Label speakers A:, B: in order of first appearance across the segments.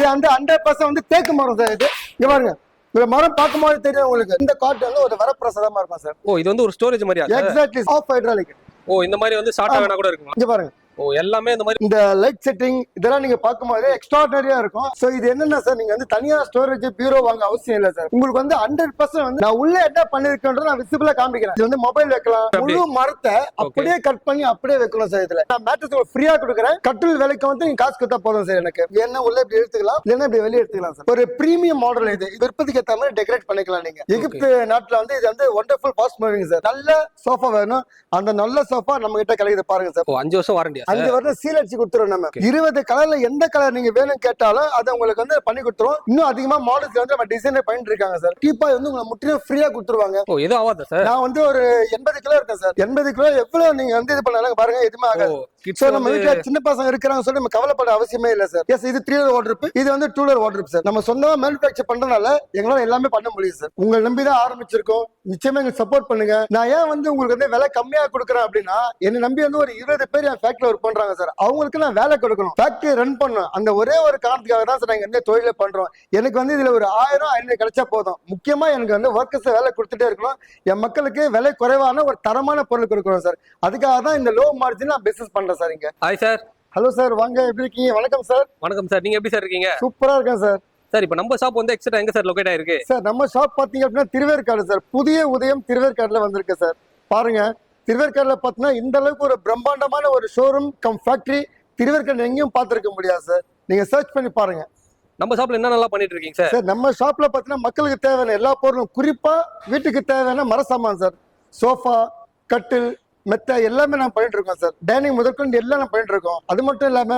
A: இது வந்து 100% வந்து தேக்கு மரம் சார். இது இங்க பாருங்க, இந்த மரம் பார்க்கும்போது தெரியும் உங்களுக்கு. இந்த காட்டு வந்து ஒரு வரப்பிரசாதமா இருக்கும் சார்.
B: ஓ, இது வந்து ஒரு ஸ்டோரேஜ் மாதிரியா?
A: Exactly, of hydraulic.
B: ஓ, இந்த மாதிரி வந்து ஷார்ட் ஆகனா கூட இருக்குமா?
A: இங்க பாருங்க.
B: ஓ, எல்லாமே இந்த மாதிரி
A: இந்த லைட் செட்டிங் இதெல்லாம் நீங்க பார்க்கும்போது எக்ஸ்ட்ராடனரியா இருக்கும். சோ இது என்னன்னா சார், நீங்க வந்து தனியா ஸ்டோரேஜ் பீரோ வாங்க அவசியம் இல்ல சார். உங்களுக்கு வந்து 100% வந்து நான் உள்ள என்ன பண்ணிருக்கேன் நான் விசிபிளா காமிக்கிறேன். இது வந்து மொபைல் வைக்கலாம், முழு மரத்தை அப்படியே கட் பண்ணி அப்படியே வைக்கலாம் சார். இதுல நான் மேட்ரஸ் ஃப்ரீயா கொடுக்குறேன். கட்டில் விலைக்கு வந்து நீங்க காசு கொடுத்தா போதும் சார். எனக்கு என்ன உள்ள இப்படி எடுத்துக்கலாம், இல்லைன்னா இப்படி வெளியே எடுத்துக்கலாம் சார். ஒரு பிரீமியம் மாடல் இது. விற்பனைக்கு ஏற்ற மாதிரி டெக்கரேட் பண்ணிக்கலாம் நீங்க. எகிப்து நாட்டுல வந்து இது வந்து ஒண்டர்ஃபுல் ஃபாஸ்ட் மூவிங் சார். நல்ல சோஃபா வேணும், அந்த நல்ல சோஃபா நம்ம கிட்ட கிடைக்குது பாருங்க சார்.
B: 5 வருஷம் வாரண்டியா?
A: 5 வருஷம் சீல் அடிச்சு கொடுத்துருவோம். நம்ம 20 கலர்ல எந்த கலர் நீங்க வேணும் கேட்டாலும் அதை உங்களுக்கு வந்து பண்ணி கொடுத்துருவோம். இன்னும் அதிகமா மாடல்ஸ் வந்து நம்ம டிசைனே பண்ணிட்டு இருக்காங்க சார். டீப்பா வந்து உங்களுக்கு முற்றிலும் ஃப்ரீயா கொடுத்துருவாங்க.
B: ஓ, எதுவும் ஆகாதா சார்?
A: நான் வந்து ஒரு 80 கிலோ இருக்கேன் சார். 80 கிலோ எவ்வளவு நீங்க வந்து இது பண்ணாலும் பாருங்க எதுவுமே ஆகாது. சோ நம்ம வீட்டுல சின்ன பசங்க இருக்கிறாங்க சொல்லி நம்ம கவலைப்பட அவசியமே இல்ல சார். எஸ், இது 3 டோர் வார்ட்ரோப், இது வந்து 2 டோர் வார்ட்ரோப் சார். நம்ம சொந்தமா மேனுஃபேக்சர் பண்றதுனால எங்களால எல்லாமே பண்ண முடியும் சார். உங்களை நம்பி தான் ஆரம்பிச்சிருக்கோம். நிச்சயமா எங்களுக்கு சப்போர்ட் பண்ணுங்க. நான் ஏன் வந்து உங்களுக்கு வந்து விலை கம்மியா கொடுக்குறேன் அப்படின்னா, என்ன நம்பி வந்து ஒரு 20 பேர் என் ஃபேக்டரி ஒர்க் பண்றாங்க சார். அவங்களுக்கு நான் வேலை கொடுக்கணும், ஃபேக்டரி ரன் பண்ணணும். அந்த ஒரே ஒரு காரணத்துக்காக தான் சார் நாங்க எந்த தொழிலை பண்றோம். எனக்கு வந்து இதுல ஒரு 1000 500 கிடைச்சா போதும். முக்கியமா எனக்கு வந்து ஒர்க்கர்ஸ் வேலை கொடுத்துட்டே இருக்கணும். என் மக்களுக்கு விலை குறைவான ஒரு தரமான பொருள் கொடுக்கணும் சார். அதுக்காக தான் இந்த லோ மார்ஜின் நான் பிசினஸ் பண்றேன் சார். இங்க
B: ஹாய் சார்.
A: ஹலோ சார், வாங்க, எப்படி இருக்கீங்க? வணக்கம் சார்.
B: வணக்கம் சார், நீங்க எப்படி சார் இருக்கீங்க?
A: சூப்பரா இருக்கேன் சார்.
B: சார், இப்போ நம்ம ஷாப் வந்து எக்ஸாக்ட்டா எங்க சார் லொகேட் ஆயிருக்கு?
A: சார் நம்ம ஷாப் பாத்தீங்க அப்படின்னா திருவேற்காடு சார். புதிய உதயம் திருவேற்காடுல வந்திருக்கு சார். பாருங்க, திருவேற்காடுல பாத்தீங்கன்னா இந்த அளவுக்கு ஒரு பிரம்மாண்டமான ஒரு ஷோரூம் கம் ஃபேக்டரி திருவேற்காடு எங்கேயும் பார்த்திருக்க முடியாது சார். நீங்க சர்ச் பண்ணி பாருங்க.
B: நம்ம ஷாப்ல என்ன நல்லா பண்ணிட்டு இருக்கீங்க சார்?
A: சார் நம்ம ஷாப்ல பாத்தீங்கன்னா மக்களுக்கு தேவையான எல்லா பொருளும், குறிப்பா வீட்டுக்கு தேவையான மர சாமான் சார். சோஃபா, கட்டில், மெத்த எல்லாமே நான் பண்ணிட்டு இருக்கோம் சார். டைனிங் முதற்கொண்டு எல்லாம் நான் பண்ணிட்டு இருக்கோம். அது மட்டும் இல்லாம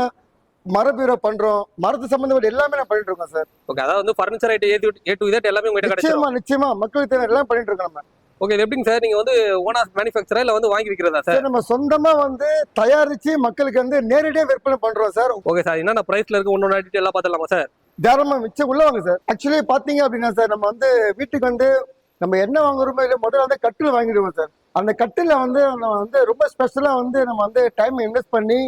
A: மர பீரோ பண்றோம், மரத்து சம்பந்தப்பட்ட எல்லாமே நான் பண்ணிட்டு இருக்கோம் சார்.
B: ஓகே, அதாவது வந்து furniture item A to Z எல்லாமே உங்ககிட்ட கிடைக்கும்.
A: நிச்சயமா நிச்சயமா மக்களுக்கு தேவையான எல்லாம் பண்ணிட்டு இருக்கோம் நம்ம.
B: ஓகே, இது எப்படிங்க சார்? நீங்க வந்து ஓனா மேனுஃபேக்சரா இல்ல வந்து வாங்கி விக்கிறதா சார்?
A: நம்ம சொந்தமா வந்து தயாரிச்சு மக்களுக்கு வந்து நேரடியாக விற்பனை பண்றோம் சார்.
B: ஓகே சார், என்னென்ன பிரைஸ்ல இருக்கு ஒன்னொன்னு டீடைலா பார்த்தலாமா சார்?
A: தாராளமா மிச்சம் உள்ள வாங்க சார். ஆக்சுவலி பாத்தீங்க அப்படின்னா சார், நம்ம வந்து வீட்டுக்கு வந்து நம்ம என்ன வாங்குறோமோ இல்லை, முதல்ல வந்து கட்டில் வாங்கிடுவோம் சார். அந்த கட்டில வந்து நம்ம வந்து ரொம்ப ஸ்பெஷலா வந்து நம்ம வந்து டைம் இன்வெஸ்ட் பண்ணி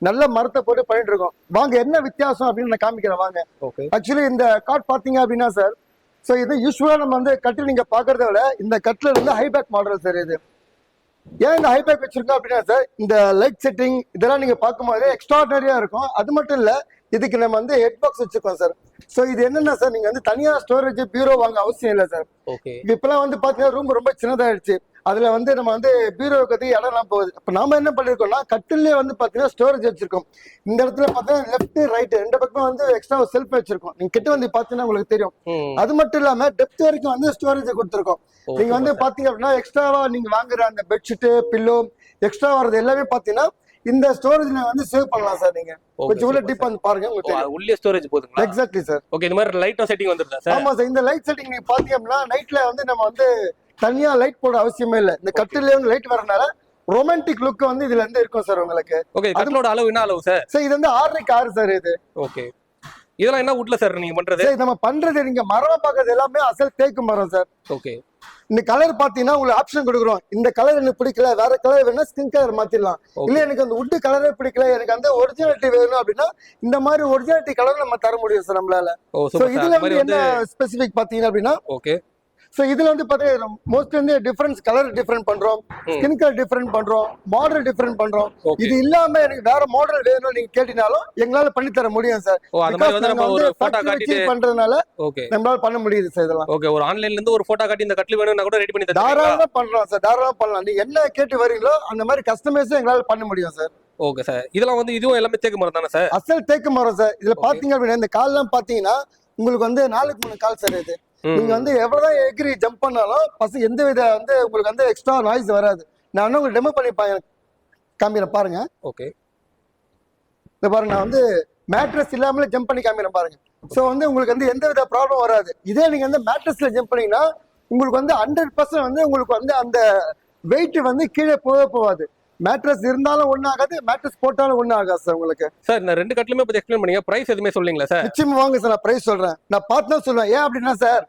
A: நல்ல மரத்தை போட்டு பண்ணிட்டு இருக்கோம். வாங்க, என்ன வித்தியாசம் அப்படின்னு நான் காமிக்கிறேன் வாங்க. ஆக்சுவலி இந்த கார்ட் பாத்தீங்க அப்படின்னா சார், ஸோ இது யூஸ்வலா நம்ம வந்து கட்டில் நீங்க பாக்குறத விட இந்த கட்டில் வந்து ஹைபேக் மாடல் சார். இது ஏன் இந்த ஹைபேக் வச்சிருக்கோம் அப்படின்னா சார், இந்த லைட் செட்டிங் இதெல்லாம் நீங்க பார்க்கும்போது எக்ஸ்ட்ராடனரியா இருக்கும். அது மட்டும் இல்ல, இதுக்கு நம்ம வந்து ஹெட் பாக்ஸ் வச்சிருக்கோம் சார். சோ இது என்னன்னா சார், நீங்க வந்து தனியா ஸ்டோரேஜ் பீரோ வாங்க அவசியம் இல்லை சார். இப்பெல்லாம் வந்து பாத்தீங்கன்னா ரூம் ரொம்ப சின்னதாயிடுச்சு. அதுல வந்து நம்ம வந்து பீரோ வைக்கிறதுக்கு இடம்லாம் போகுது. இப்ப நாம என்ன பண்ணிருக்கோம்னா, கட்டிலே வந்து பாத்தீங்கன்னா ஸ்டோரேஜ் வச்சிருக்கோம். இந்த இடத்துல பாத்தீங்கன்னா லெஃப்ட் ரைட் 2 பக்கமும் வந்து எக்ஸ்ட்ரா செல்ஃப் வச்சிருக்கோம். நீங்க கிட்ட வந்து பாத்தீங்கன்னா உங்களுக்கு தெரியும். அது மட்டும் இல்லாம டெப்த் வரைக்கும் வந்து ஸ்டோரேஜ் கொடுத்துருக்கோம். நீங்க வந்து பாத்தீங்க அப்படின்னா எக்ஸ்ட்ராவா நீங்க வாங்குற அந்த பெட்ஷீட், பில்லோ எக்ஸ்ட்ரா வர்றது எல்லாமே பாத்தீங்கன்னா இந்த ஸ்டோரேஜ்ல வந்து சேவ் பண்ணலாம் சார். நீங்க கொஞ்சம் உள்ள டீப் வந்து பாருங்க, உங்களுக்கு
B: உள்ளே ஸ்டோரேஜ் போதுங்களா?
A: Exactly sir.
B: ஓகே, இந்த மாதிரி லைட் செட்டிங் வந்துருதா சார்?
A: ஆமா சார், இந்த லைட் செட்டிங் நீங்க பாத்தீங்க அப்படின்னா நைட்ல வந்து நம்ம வந்து தனியா லைட் போட அவசியமே இல்ல. இந்த கட்டிலே வந்து லைட் வரனால ரொமான்டிக் லுக் வந்து இதுல இருந்து இருக்கும் சார் உங்களுக்கு.
B: ஓகே, கட்டிலோட அளவு என்ன அளவு சார்?
A: சார் இது வந்து 6x6 சார் இது.
B: ஓகே, இதெல்லாம் என்ன வுட்ல சார் நீங்க பண்றது?
A: சார் நம்ம பண்றது நீங்க மரம் பாக்குறது எல்லாமே அசல் தேக்கு மரம் சார்.
B: ஓகே,
A: இந்த கலர் பாத்தீங்கன்னா உங்களுக்கு ஆப்ஷன் கொடுக்குறோம். இந்த கலர் எனக்கு பிடிக்கல, வேற கலர் வேணா ஸ்கின் கலர் மாத்திடலாம். இல்ல எனக்கு அந்த வுட் கலரே பிடிக்கல, எனக்கு அந்த ஒரிஜினாலிட்டி வேணும் அப்படின்னா இந்த மாதிரி ஒரிஜினாலிட்டி கலர் நம்ம தர முடியும் சார் நம்மளால. இதுல வந்து என்ன ஸ்பெசிபிக் பாத்தீங்கன்னா அப்படின்னா,
B: ஓகே,
A: சோ இதுல வந்து பாத்தீங்கன்னா மோஸ்ட்லி வந்து டிஃபரன்ஸ் கலர் டிஃபரெண்ட் பண்றோம், ஸ்கின் கலர் டிஃபரெண்ட் பண்றோம், மாடல் டிஃபரெண்ட் பண்றோம். இது இல்லாம எனக்கு வேற மாடல் வேணும் நீங்க கேட்டினாலும் எங்களால பண்ணி தர முடியும் சார். பண்றதுனால நம்மளால பண்ண முடியுது சார் இதெல்லாம்.
B: ஓகே, ஒரு ஆன்லைன்ல இருந்து ஒரு போட்டோ காட்டி இந்த கட்டில் வேணும்னா கூட ரெடி பண்ணி தரீங்களா?
A: தாராளமா பண்றோம் சார், தாராளமா பண்ணலாம். நீங்க என்ன கேட்டு வரீங்களோ அந்த மாதிரி கஸ்டமைஸ் எங்களால பண்ண முடியும் சார்.
B: ஓகே சார், இதெல்லாம் வந்து இதுவும் எல்லாமே தேக்கு மரம் தானே சார்?
A: அசல் தேக்கு மரம் சார். இதுல பாத்தீங்க அப்படின்னா இந்த கால் எல்லாம் பாத்தீங்கன்னா உங்களுக்கு வந்து 4-3 கால் சார். இது நீங்க வந்து எவ்வளவுதான் எகிரி ஜம்ப் பண்ணாலும் பசங்க எந்த வித வந்து உங்களுக்கு வந்து எக்ஸ்ட்ரா நாய்ஸ் வராது. நான் வந்து உங்களுக்கு டெமோ பண்ணி காமிக்கிறேன் பாருங்க.
B: ஓகே,
A: இந்த பாருங்க, நான் வந்து மேட்ரஸ் இல்லாமலே ஜம்ப் பண்ணி காமிக்கிறேன் பாருங்க. சோ வந்து உங்களுக்கு வந்து எந்த வித ப்ராப்ளம் வராது. இதே நீங்க வந்து மேட்ரஸ்ல ஜம்ப் பண்ணீங்கன்னா உங்களுக்கு வந்து 100% வந்து உங்களுக்கு வந்து அந்த வெயிட் வந்து கீழே போகாது. மேட்ரஸ் இருந்தாலும் ஒண்ணு ஆகாது, மேட்ரஸ் போட்டாலும் ஒண்ணு ஆகாது சார் உங்களுக்கு.
B: சார் இந்த 2 கட்டிலுமே பத்தி எக்ஸ்பிளைன் பண்ணீங்க, பிரைஸ் எதுவுமே சொல்றீங்களா சார்?
A: நிச்சயமா வாங்க சார், நான் பிரைஸ் சொல்றேன். நான் பார்த்து தான் சொல்லுவேன். ஏன் அப்படின்னா சார்,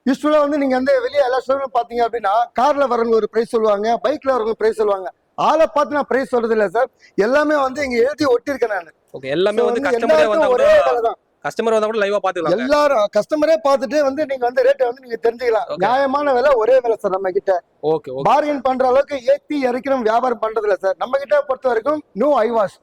A: யூஸ்வலா வந்து நீங்க வந்து வெளியே எல்லா ஷோரூம் பாத்தீங்க அப்படின்னா கார்ல வரவங்க ஒரு பிரைஸ் சொல்லுவாங்க, பைக்ல வரவங்க பிரைஸ் சொல்லுவாங்க. ஆளை பார்த்து நான் பிரைஸ் சொல்றது இல்ல சார். எல்லாமே வந்து இங்க எழுதி ஒட்டிருக்கேன் நான்.
B: ஓகே, எல்லாமே வந்து கஸ்டமரே வந்தா
A: ஒரே விலை தான்.
B: கஸ்டமர் வந்தா கூட லைவா பாத்துக்கலாம்.
A: எல்லாரும் கஸ்டமரே பார்த்துட்டு வந்து நீங்க வந்து ரேட்டை வந்து நீங்க தெரிஞ்சுக்கலாம்.
B: Okay.
A: நியாயமான விலை ஒரே விலை சார் நம்ம கிட்ட.
B: Okay okay.
A: பார்கெயின் பண்ற அளவுக்கு ஏத்தி இறக்கணும் வியாபாரம் பண்றது இல்ல சார். நம்ம கிட்ட பொறுத்த வரைக்கும் நோ ஐவாஷ்.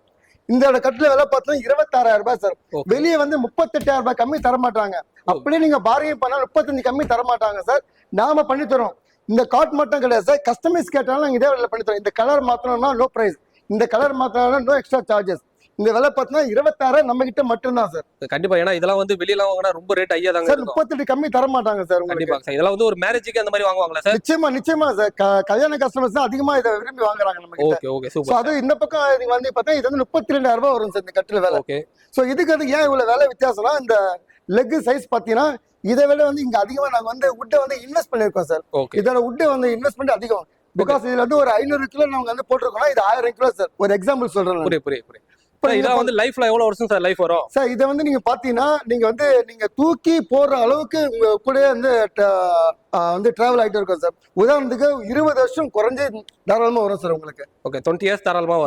A: இந்த கட்டில விலை பார்த்தா 26,000 ரூபாய் சார்.
B: Okay.
A: வெளியே வந்து 38,000 ரூபாய் கம்மி தர மாட்டாங்க. அப்படியே நீங்க பார்கெயின் பண்ணா 35 கம்மி தர மாட்டாங்க சார். நாம பண்ணி தரோம். இந்த காட் மட்டும் கிடையாது சார். கஸ்டமைஸ் கேட்டாலும் நாங்க இதே விலையில பண்ணி தரோம். இந்த கலர் மாத்தணும்னா நோ பிரைஸ், இந்த கலர் மாத்தணும்னா நோ எக்ஸ்ட்ரா சார்ஜஸ். இந்த விலை பார்த்தா 26,000 நம்ம கிட்ட மட்டும்தான் சார்.
B: கண்டிப்பா. ஏன்னா இதெல்லாம் வந்து வெளியில வாங்கினா ரொம்ப ரேட் ஐயா தாங்க
A: சார்
B: இருக்கும்.
A: 38 கம்மி தர மாட்டாங்க சார் உங்களுக்கு.
B: கண்டிப்பா சார். இதெல்லாம் வந்து ஒரு மேரேஜுக்கு அந்த மாதிரி வாங்குவாங்களா சார்?
A: நிச்சயமா சார். கல்யாண கஸ்டமர்ஸ் தான் அதிகமா இதை விரும்பி வாங்குறாங்க நம்ம கிட்ட.
B: Okay okay
A: so
B: super.
A: அது இந்த பக்கம் நீங்க வந்து பார்த்தா இது வந்து 32,000 ரூபாய் வரும் சார் இந்த கட்டில விலை.
B: ஓகே.
A: சோ இதுக்கு அது ஏன் இவ்வளவு விலை வித்தியாசம்னா இந்த லெக் சைஸ் பாத்தீங்கன்னா இதை விட வந்து இங்க அதிகமா நாங்க வந்து உட்டை வந்து இன்வெஸ்ட் பண்ணிருக்கோம் சார்.
B: ஓகே.
A: இதோட உட்டை வந்து இன்வெஸ்ட்மெண்ட் அதிகம். பிகாஸ் இதுல வந்து ஒரு 500 கிலோ நாங்க வந்து போட்டிருக்கோம்னா இது 1000 கிலோ சார். ஒரு எக்ஸாம்பிள் சொல்றேன்.
B: புரியுது. இதெல்லாம் வந்து லைஃப்ல எவ்வளவு வருஷம் சார் லைஃப் வரும்
A: சார்? இதை வந்து நீங்க பாத்தீங்கன்னா நீங்க தூக்கி போடுற அளவுக்கு உங்க கூட வந்து டிராவல் ஆகிட்டு இருக்கும் சார். உதாரணத்துக்கு 20 வருஷம் குறைஞ்சு தாராளமா வரும் சார் உங்களுக்கு.
B: ஓகே. 20 இயர்ஸ் தாராளமா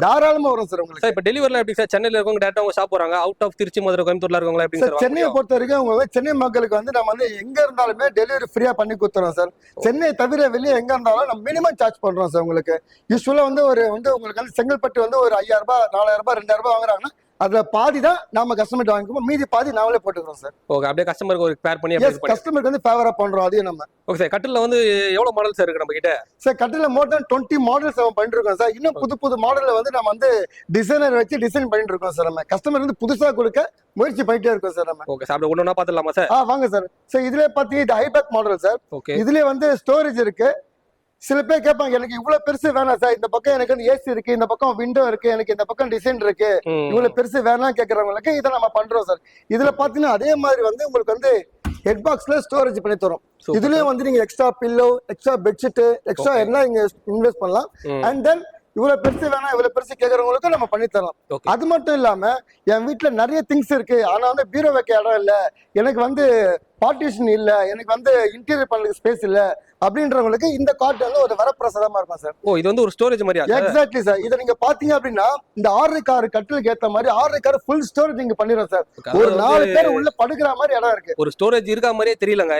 B: வரும்
A: சார் உங்களுக்கு.
B: சார் இப்ப டெலிவரில எப்படி சார்? சென்னையில இருக்கவங்க டேரக்டா உங்க ஷாப் போறாங்க, அவுட் ஆஃப் திருச்சி, மதுரை, கோயம்புத்தூர்ல இருக்கவங்க எப்படி சார்?
A: சென்னையை பொறுத்த வரைக்கும் உங்க சென்னை மக்களுக்கு வந்து நம்ம வந்து எங்க இருந்தாலுமே டெலிவரி ஃப்ரீயா பண்ணி கொடுத்துறோம் சார். சென்னை தவிர வெளியே எங்க இருந்தாலும் நம்ம மினிமம் சார்ஜ் பண்றோம் சார் உங்களுக்கு. யூஸ்வலா வந்து உங்களுக்கு வந்து செங்கல்பட்டு வந்து ஒரு 5,000 ரூபாய், 4,000 ரூபாய், 2,000 ரூபாய் வாங்குறாங்கன்னா அதுல பாதி தான் நாம கஸ்டமர் வாங்கிக்குவோம், மீதி பாதி நாமளே போட்டுக்கிறோம் சார்.
B: ஓகே. அப்படியே கஸ்டமருக்கு ஒரு பேர் பண்ணி
A: கஸ்டமருக்கு வந்து ஃபேவரா பண்றோம் அதையும் நம்ம.
B: Okay sir. கட்டில வந்து எவ்வளவு மாடல்ஸ் இருக்கு நம்ம கிட்ட?
A: சார் கட்டில மோர் தென் 20 மாடல்ஸ் நம்ம பண்ணிட்டு இருக்கோம் சார். இன்னும் புது மாடல்ல வந்து நம்ம வந்து டிசைனர் வச்சு டிசைன் பண்ணிட்டு இருக்கோம் சார். நம்ம கஸ்டமர் வந்து புதுசா கொடுக்க முயற்சி பண்ணிட்டே இருக்கோம் சார் நம்ம.
B: Okay sir. ஒண்ணு ஒண்ணா பாத்துடலாமா சார்?
A: வாங்க சார். சார் இதுல பாத்தீங்க இது ஹைபேக் மாடல் சார்.
B: ஓகே.
A: இதுல வந்து ஸ்டோரேஜ் இருக்கு. சில பேர் கேட்பாங்க எனக்கு இவ்வளவு பெருசு வேணாம் சார், இந்த பக்கம் எனக்கு வந்து ஏசி இருக்கு, இந்த பக்கம் விண்டோ இருக்கு, எனக்கு இந்த பக்கம் டிசைன் இருக்கு, இவ்வளவு பெருசு வேணாம் கேட்கறவங்களுக்கு இதை நம்ம பண்றோம் சார். இதுல பாத்தீங்கன்னா அதே மாதிரி வந்து உங்களுக்கு வந்து ஹெட் பாக்ஸ்ல ஸ்டோரேஜ் பண்ணி தரோம். இதுலயும் வந்து நீங்க extra pillow, extra bedsheet, extra எல்லாம் நீங்க இன்வெஸ்ட் பண்ணலாம். அண்ட் தென் இவ்வளவு பெருசு வேணாம் இவ்வளவு பெருசு கேட்கறவங்களுக்கும் நம்ம பண்ணி தரோம். அது மட்டும் இல்லாம என் வீட்டுல நிறைய திங்ஸ் இருக்கு, ஆனா வந்து பீரோ வைக்க இடம் இல்ல, எனக்கு வந்து பார்ட்டிஷன் இல்ல, எனக்கு வந்து இன்டீரியர் பண்றதுக்கு ஸ்பேஸ் இல்ல அப்படின்றவங்களுக்கு இந்த கார்ட் வந்து ஒரு வரப்பிரசாதமா இருக்கும் சார்.
B: இது வந்து ஒரு ஸ்டோரேஜ் மாதிரியா?
A: Exactly sir. இதை நீங்க பாத்தீங்க அப்படின்னா இந்த 6 கார் கட்டிலுக்கு ஏத்த மாதிரி 6 கார் ஃபுல் ஸ்டோரேஜ் நீங்க பண்ணிடுறோம் சார். ஒரு 4 பேர் உள்ள படுக்கிற மாதிரி இடம் இருக்கு.
B: ஒரு ஸ்டோரேஜ் இருக்கா மாதிரியே தெரியலங்க.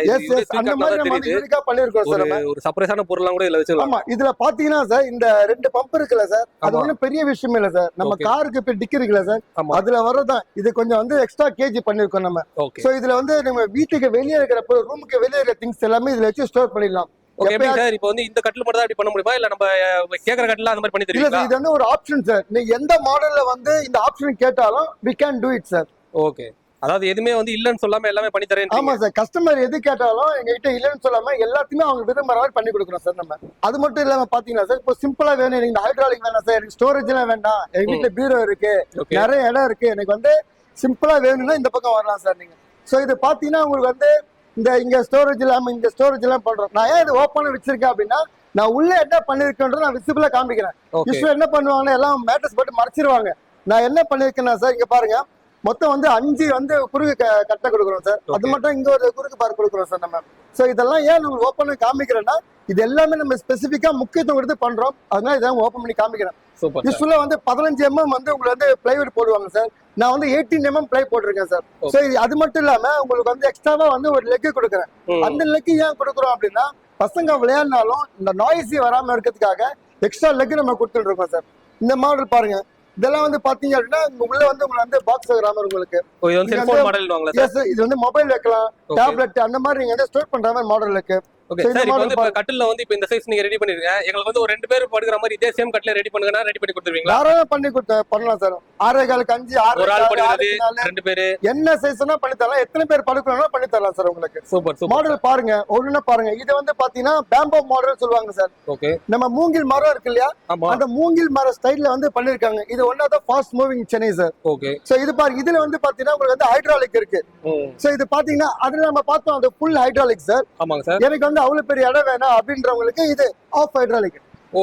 A: அந்த மாதிரி நம்ம யூனிக்கா பண்ணிருக்கோம் சார்.
B: ஒரு சர்ப்ரைஸான பொருள்லாம் கூட இதுல வச்சிருக்கோம்.
A: ஆமா. இதுல பாத்தீங்கன்னா சார் இந்த 2 பம்ப் இருக்குல்ல சார், அது ஒண்ணும் பெரிய விஷயம் இல்ல சார். நம்ம காருக்கு இப்ப டிக்கி இருக்குல்ல சார், அதுல வர்றதுதான். இது கொஞ்சம் வந்து எக்ஸ்ட்ரா கேஜி பண்ணிருக்கோம் நம்ம. சோ இதுல வந்து நம்ம வீட்டுக்கு வெளியே இருக்கிற ரூமுக்கு வெளியே இருக்கிற திங்ஸ் எல்லாமே இதுல வச்சு ஸ்டோர் பண்ணிடலாம்.
B: ஓகே. எப்படி சார் இப்போ வந்து இந்த கட்டில் மட்டும் தான் அப்படி பண்ண முடியுமா, இல்ல நம்ம கேக்குற கட்டில அந்த மாதிரி பண்ணி தருவீங்களா?
A: இல்ல, இது வந்து ஒரு ஆப்ஷன் சார். நீங்க எந்த மாடல்ல வந்து இந்த ஆப்ஷன் கேட்டாலும் we can do it sir.
B: Okay. அதாவது எதுமே வந்து இல்லன்னு சொல்லாம எல்லாமே பண்ணி தரேன்.
A: ஆமா சார். கஸ்டமர் எது கேட்டாலும் எங்க கிட்ட இல்லன்னு சொல்லாம எல்லாத்தையுமே அவங்க விரும்புற மாதிரி பண்ணி கொடுக்குறோம் சார் நம்ம. அது மட்டும் இல்லாம பாத்தீங்கன்னா சார் இப்போ சிம்பிளா வேணும், எனக்கு ஹைட்ராலிக் வேணாம் சார், எனக்கு ஸ்டோரேஜ் எல்லாம் வேண்டாம், எங்க வீட்டுல பீரோ இருக்கு, நிறைய இடம் இருக்கு, எனக்கு வந்து சிம்பிளா வேணும்னா இந்த பக்கம் வரலாம் சார் நீங்க. சோ இது பாத்தீங்கன்னா உங்களுக்கு வந்து இங்க ஸ்டோரேஜ் இல்லாம இங்க ஸ்டோரேஜ் எல்லாம் பண்றோம். நான் ஏன் இது ஓப்பனா வச்சிருக்கேன் அப்படின்னா நான் உள்ள என்ன பண்ணிருக்கேன்றத நான் விசிபிளா காமிக்கிறேன். யூஸ்வலா என்ன பண்ணுவாங்கன்னா எல்லாம் மேட்டர்ஸ் போட்டு மறைச்சிருவாங்க. நான் என்ன பண்ணிருக்கேன்னா சார் இங்க பாருங்க, மொத்தம் வந்து 5 வந்து குறுக்கு கட்டை கொடுக்குறோம் சார். அது மட்டும் இங்க ஒரு குறுக்கு பார் கொடுக்குறோம் சார் நம்ம. சோ இதெல்லாம் ஏன் நம்ம ஓப்பன் காமிக்கிறேன்னா இது எல்லாமே நம்ம ஸ்பெசிபிக்கா முக்கியத்துவம் கொடுத்து பண்றோம். அதனால இதான் ஓப்பன் பண்ணி காமிக்கிறேன். யூஸ்வலா வந்து 15 mm வந்து உங்களுக்கு வந்து பிளைவுட் போடுவாங்க சார். நான் வந்து 18 mm பிளை போட்டிருக்கேன் சார். சோ அது மட்டும் இல்லாம உங்களுக்கு வந்து எக்ஸ்ட்ராவா வந்து ஒரு லெக் கொடுக்குறேன். அந்த லெக் ஏன் கொடுக்குறோம் அப்படின்னா பசங்க விளையாடினாலும் இந்த நாய்ஸி வராம இருக்கிறதுக்காக எக்ஸ்ட்ரா லெக் நம்ம கொடுத்துட்டு இருக்கோம் சார். இந்த மாடல் பாருங்க, இதெல்லாம் வந்து பாத்தீங்க அப்படின்னா உள்ள வந்து உங்களுக்கு வந்து பாக்ஸ் வைக்கிற மாதிரி உங்களுக்கு இது வந்து மொபைல் வைக்கலாம், டேப்லெட் அந்த மாதிரி நீங்க வந்து ஸ்டோர் பண்ற மாதிரி மாடல் இருக்கு.
B: Okay sir. இப்போ வந்து கட்டில்ல வந்து இப்போ இந்த சைஸ் நீங்க ரெடி பண்ணிருக்கீங்க, எங்களுக்கு வந்து ஒரு 2 பேர் படுக்கிற மாதிரி இதே சேம் கட்டில ரெடி பண்ணுங்கன்னா ரெடி பண்ணி கொடுத்துருவீங்களா?
A: தாராளமா பண்ணலாம் சார். 6.5 5 6
B: ஒரு ஆள் படுக்கிறது 2 பேர்
A: என்ன சைஸ்னா பண்ணி தரலாம், எத்தனை பேர் படுக்கணும்னா பண்ணி தரலாம் சார் உங்களுக்கு.
B: சூப்பர்.
A: மாடல் பாருங்க, ஒண்ணுன்னா பாருங்க. இது வந்து பாத்தீங்கன்னா பேம்போ மாடல் சொல்லுவாங்க சார்.
B: ஓகே.
A: நம்ம மூங்கில் மரம் இருக்கு இல்லையா, அந்த மூங்கில் மர ஸ்டைல்ல வந்து பண்ணிருக்காங்க. இது one of the fast moving Chennai sir.
B: Okay.
A: So இது பாருங்க, இதுல வந்து பாத்தீங்கன்னா உங்களுக்கு வந்து ஹைட்ராலிக் இருக்கு. சோ இது பாத்தீங்கன்னா அதுல நம்ம பார்த்தோம் அது ஃபுல் ஹைட்ராலிக் சார்.
B: ஆமாங்க சார்.
A: எனக்கு வந்து அவ்வளவு பெரிய இடம் வேணாம் அப்படின்றவங்களுக்கு இது ஆஃப் ஹைட்ராலிக்.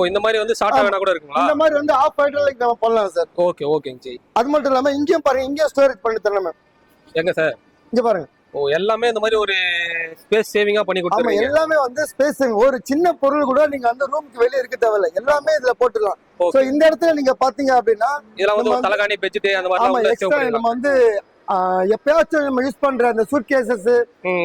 B: இந்த மாதிரி வந்து ஷார்ட்டா வேணா கூட இருக்குங்களா?
A: இந்த மாதிரி வந்து ஆஃப் ஹைட்ராலிக் நம்ம பண்ணலாம் சார்.
B: ஓகேங்க ஜி.
A: அது மட்டும் இல்லாம இங்கேயும் பாருங்க, இங்கேயும் ஸ்டோரேஜ் பண்ணி தரலாம்.
B: எங்க சார்?
A: இங்க பாருங்க.
B: எல்லாமே இந்த மாதிரி ஒரு ஸ்பேஸ் சேவிங்கா பண்ணி கொடுத்துருவீங்க.
A: எல்லாமே வந்து ஸ்பேஸ் சேவிங். ஒரு சின்ன பொருள் கூட நீங்க வந்து ரூமுக்கு வெளியே இருக்க தேவையில்லை, எல்லாமே இதுல போட்டுடலாம். சோ இந்த இடத்துல நீங்க பாத்தீங்க அப்படின்னா
B: இதெல்லாம் வந்து தலகாணி பெட்ஷீட் அந்த மாதிரி
A: நம்ம வந்து எப்பயாச்சும் நம்ம யூஸ் பண்ற அந்த சூட் கேசஸ்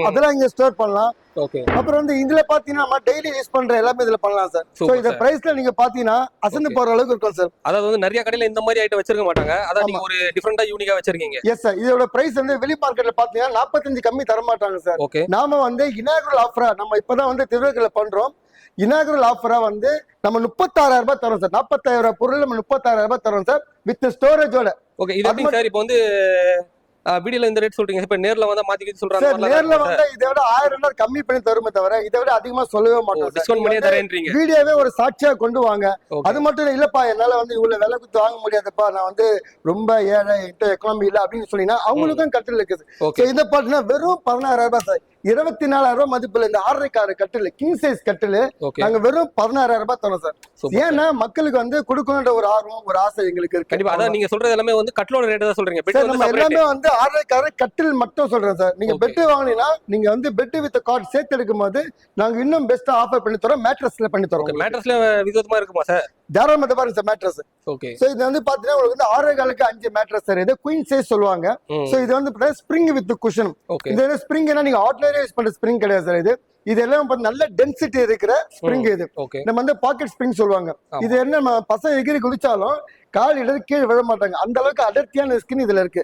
A: அதெல்லாம் இங்க ஸ்டோர் பண்ணலாம்.
B: ஓகே.
A: அப்புறம் வந்து இதுல பாத்தீங்கன்னா நம்ம டெய்லி யூஸ் பண்ற எல்லாமே இதுல பண்ணலாம் சார். சோ இந்த பிரைஸ்ல நீங்க பாத்தீங்கன்னா அசந்து போற அளவுக்கு இருக்கும் சார்.
B: அதாவது வந்து நிறைய கடையில இந்த மாதிரி ஐட்டம் வச்சிருக்க மாட்டாங்க. அதான் நீங்க ஒரு டிஃபரெண்டா யூனிக்கா வச்சிருக்கீங்க.
A: Yes sir. இதோட பிரைஸ் வந்து வெளி மார்க்கெட்ல பாத்தீங்கன்னா 45 கம்மி தர மாட்டாங்க சார்.
B: ஓகே.
A: நாம வந்து இனாகுரல் ஆஃபரா நம்ம இப்பதான் வந்து திருவிழாக்களை பண்றோம். இனாகுரல் ஆஃபரா வந்து நம்ம 36,000 ரூபாய் தரோம் சார். 40,000 பொருள் நம்ம 36,000 ரூபாய் தரோம் சார் வித் ஸ்டோரேஜோட.
B: ஓகே. இது எப்படி சார் இப்போ வந்து வீடியோல இந்த ரேட் சொல்றீங்க, இப்ப நேர்ல வந்தா மாத்தி சொல்றாங்க.
A: நேர்ல வந்தா இதை விட 1000 கம்மி பண்ணி தருமே தவிர இதை விட அதிகமா சொல்லவே மாட்டோம்.
B: டிஸ்கவுண்ட் பண்ணியே தரேன்றீங்க.
A: வீடியோவே ஒரு சாட்சியா கொண்டு வாங்க. அது மட்டும் இல்லப்பா என்னால வந்து இவ்வளவு விலை கொடுத்து வாங்க முடியாதுப்பா, நான் வந்து ரொம்ப ஏழை, எக்கனாமி இல்ல அப்படின்னு சொன்னீங்கன்னா அவங்களுக்கும் கட்டில் இருக்குது. இந்த பாட்டுனா வெறும் 16,000 ரூபாய் சார். 24,000 ரூபாய் மதிப்புல இந்த 6.5 கட்டில் கிங் சைஸ் கட்டில் நாங்க வெறும் 16,000 ரூபாய் தரோம் சார். ஏன்னா மக்களுக்கு வந்து கொடுக்கணுன்ற ஒரு ஆர்வம், ஒரு ஆசை எங்களுக்கு இருக்கு.
B: கண்டிப்பா. அதான் நீங்க சொல்றது எல்லாமே வந்து கட்டிலோட ரேட் தான் சொல்றீங்க.
A: நம்ம எல்லாமே வந்து 6.5 கட்டில் மட்டும் சொல்றேன் சார். நீங்க பெட் வாங்கினீங்கன்னா நீங்க வந்து பெட் வித் கார்ட் சேர்த்து எடுக்கும் போது நாங்க இன்னும் பெஸ்டா ஆஃபர் பண்ணி தரோம். மேட்ரஸ்ல பண்ணி தரோம்.
B: மேட்ரஸ்ல விதமா இருக்குமா சார்?
A: தாராளமா பாருங்க சார் மேட்ரஸ்.
B: ஓகே. சோ
A: இது வந்து பாத்தீங்கன்னா உங்களுக்கு வந்து 6.5க்கு 5 மேட்ரஸ் சார். இது குயின் சைஸ் சொல்லுவாங்க. சோ இது வந்து ஸ்ப்ரிங் வித் குஷன். இது ஸ்ப்ரிங்னா நீங்க ஆர்டினரி யூஸ் பண்ற ஸ்ப்ரிங் கிடையாது சார். இது எல்லாம் நல்ல டென்சிட்டி இருக்கிற ஸ்ப்ரிங். இது நம்ம வந்து பாக்கெட் ஸ்ப்ரிங் சொல்லுவாங்க. இது என்ன பசங்க எகிரி குதிச்சாலும் கால் இடது கீழே விழ மாட்டாங்க. அந்த அளவுக்கு அடர்த்தியான ஸ்கின் இதுல இருக்கு.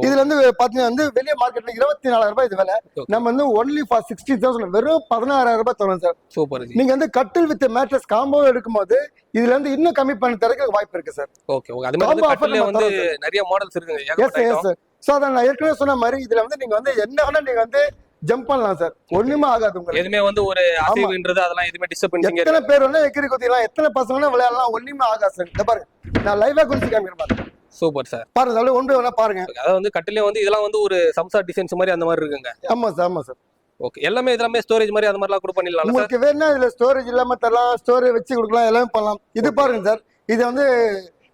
A: இதுல வந்து பாத்தீங்கன்னா வந்து வெளிய மார்க்கெட்ல 24,000 ரூபாய் இது விலை. நம்ம வந்து ஒன்லி ஃபார் 60,000 வெறும் 16,000 ரூபாய் தரோம் சார். சூப்பர். நீங்க வந்து கட்டில் வித் மேட்ரஸ் காம்போ எடுக்கும்போது இதுல இருந்து இன்னும் கம்மி பண்ணி தரக்கு வாய்ப்பு இருக்கு சார்.
B: ஓகே. அது மாதிரி கட்டில்ல வந்து நிறைய மாடல்ஸ் இருக்குங்க.
A: Yes sir. சோ அத நான் ஏற்கனவே சொன்ன மாதிரி இதுல வந்து நீங்க வந்து என்ன வேணா நீங்க வந்து ஜம்ப் பண்ணலாம் சார். ஒண்ணுமே ஆகாது உங்களுக்கு.
B: எதுமே வந்து ஒரு அசைவுன்றது அதெல்லாம் எதுமே டிஸ்டர்பன்சிங்
A: எத்தனை பேர் வேணா எகிரி குதிக்கலாம், எத்தனை பசங்க வேணா விளையாடலாம், ஒண்ணுமே ஆகாது சார். இத பாருங்க, நான் லைவா குதிச்சு காமிக்கிறேன் பாருங்க.
B: Super sir.
A: பாருங்க அப்படியே ஒன்று வேணா பாருங்க.
B: அதாவது வந்து கட்டிலே வந்து இதெல்லாம் வந்து ஒரு சம்சா டிசைன்ஸ் மாதிரி அந்த மாதிரி இருக்குங்க.
A: ஆமா சார், ஆமா சார்.
B: ஓகே. எல்லாமே இதெல்லாமே ஸ்டோரேஜ் மாதிரி அந்த மாதிரிலாம் கூட பண்ணிடலாம்.
A: உங்களுக்கு வேணா இதுல ஸ்டோரேஜ் இல்லாம தரலாம், ஸ்டோரேஜ் வச்சு கொடுக்கலாம், எல்லாமே பண்ணலாம். இது பாருங்க சார், இது வந்து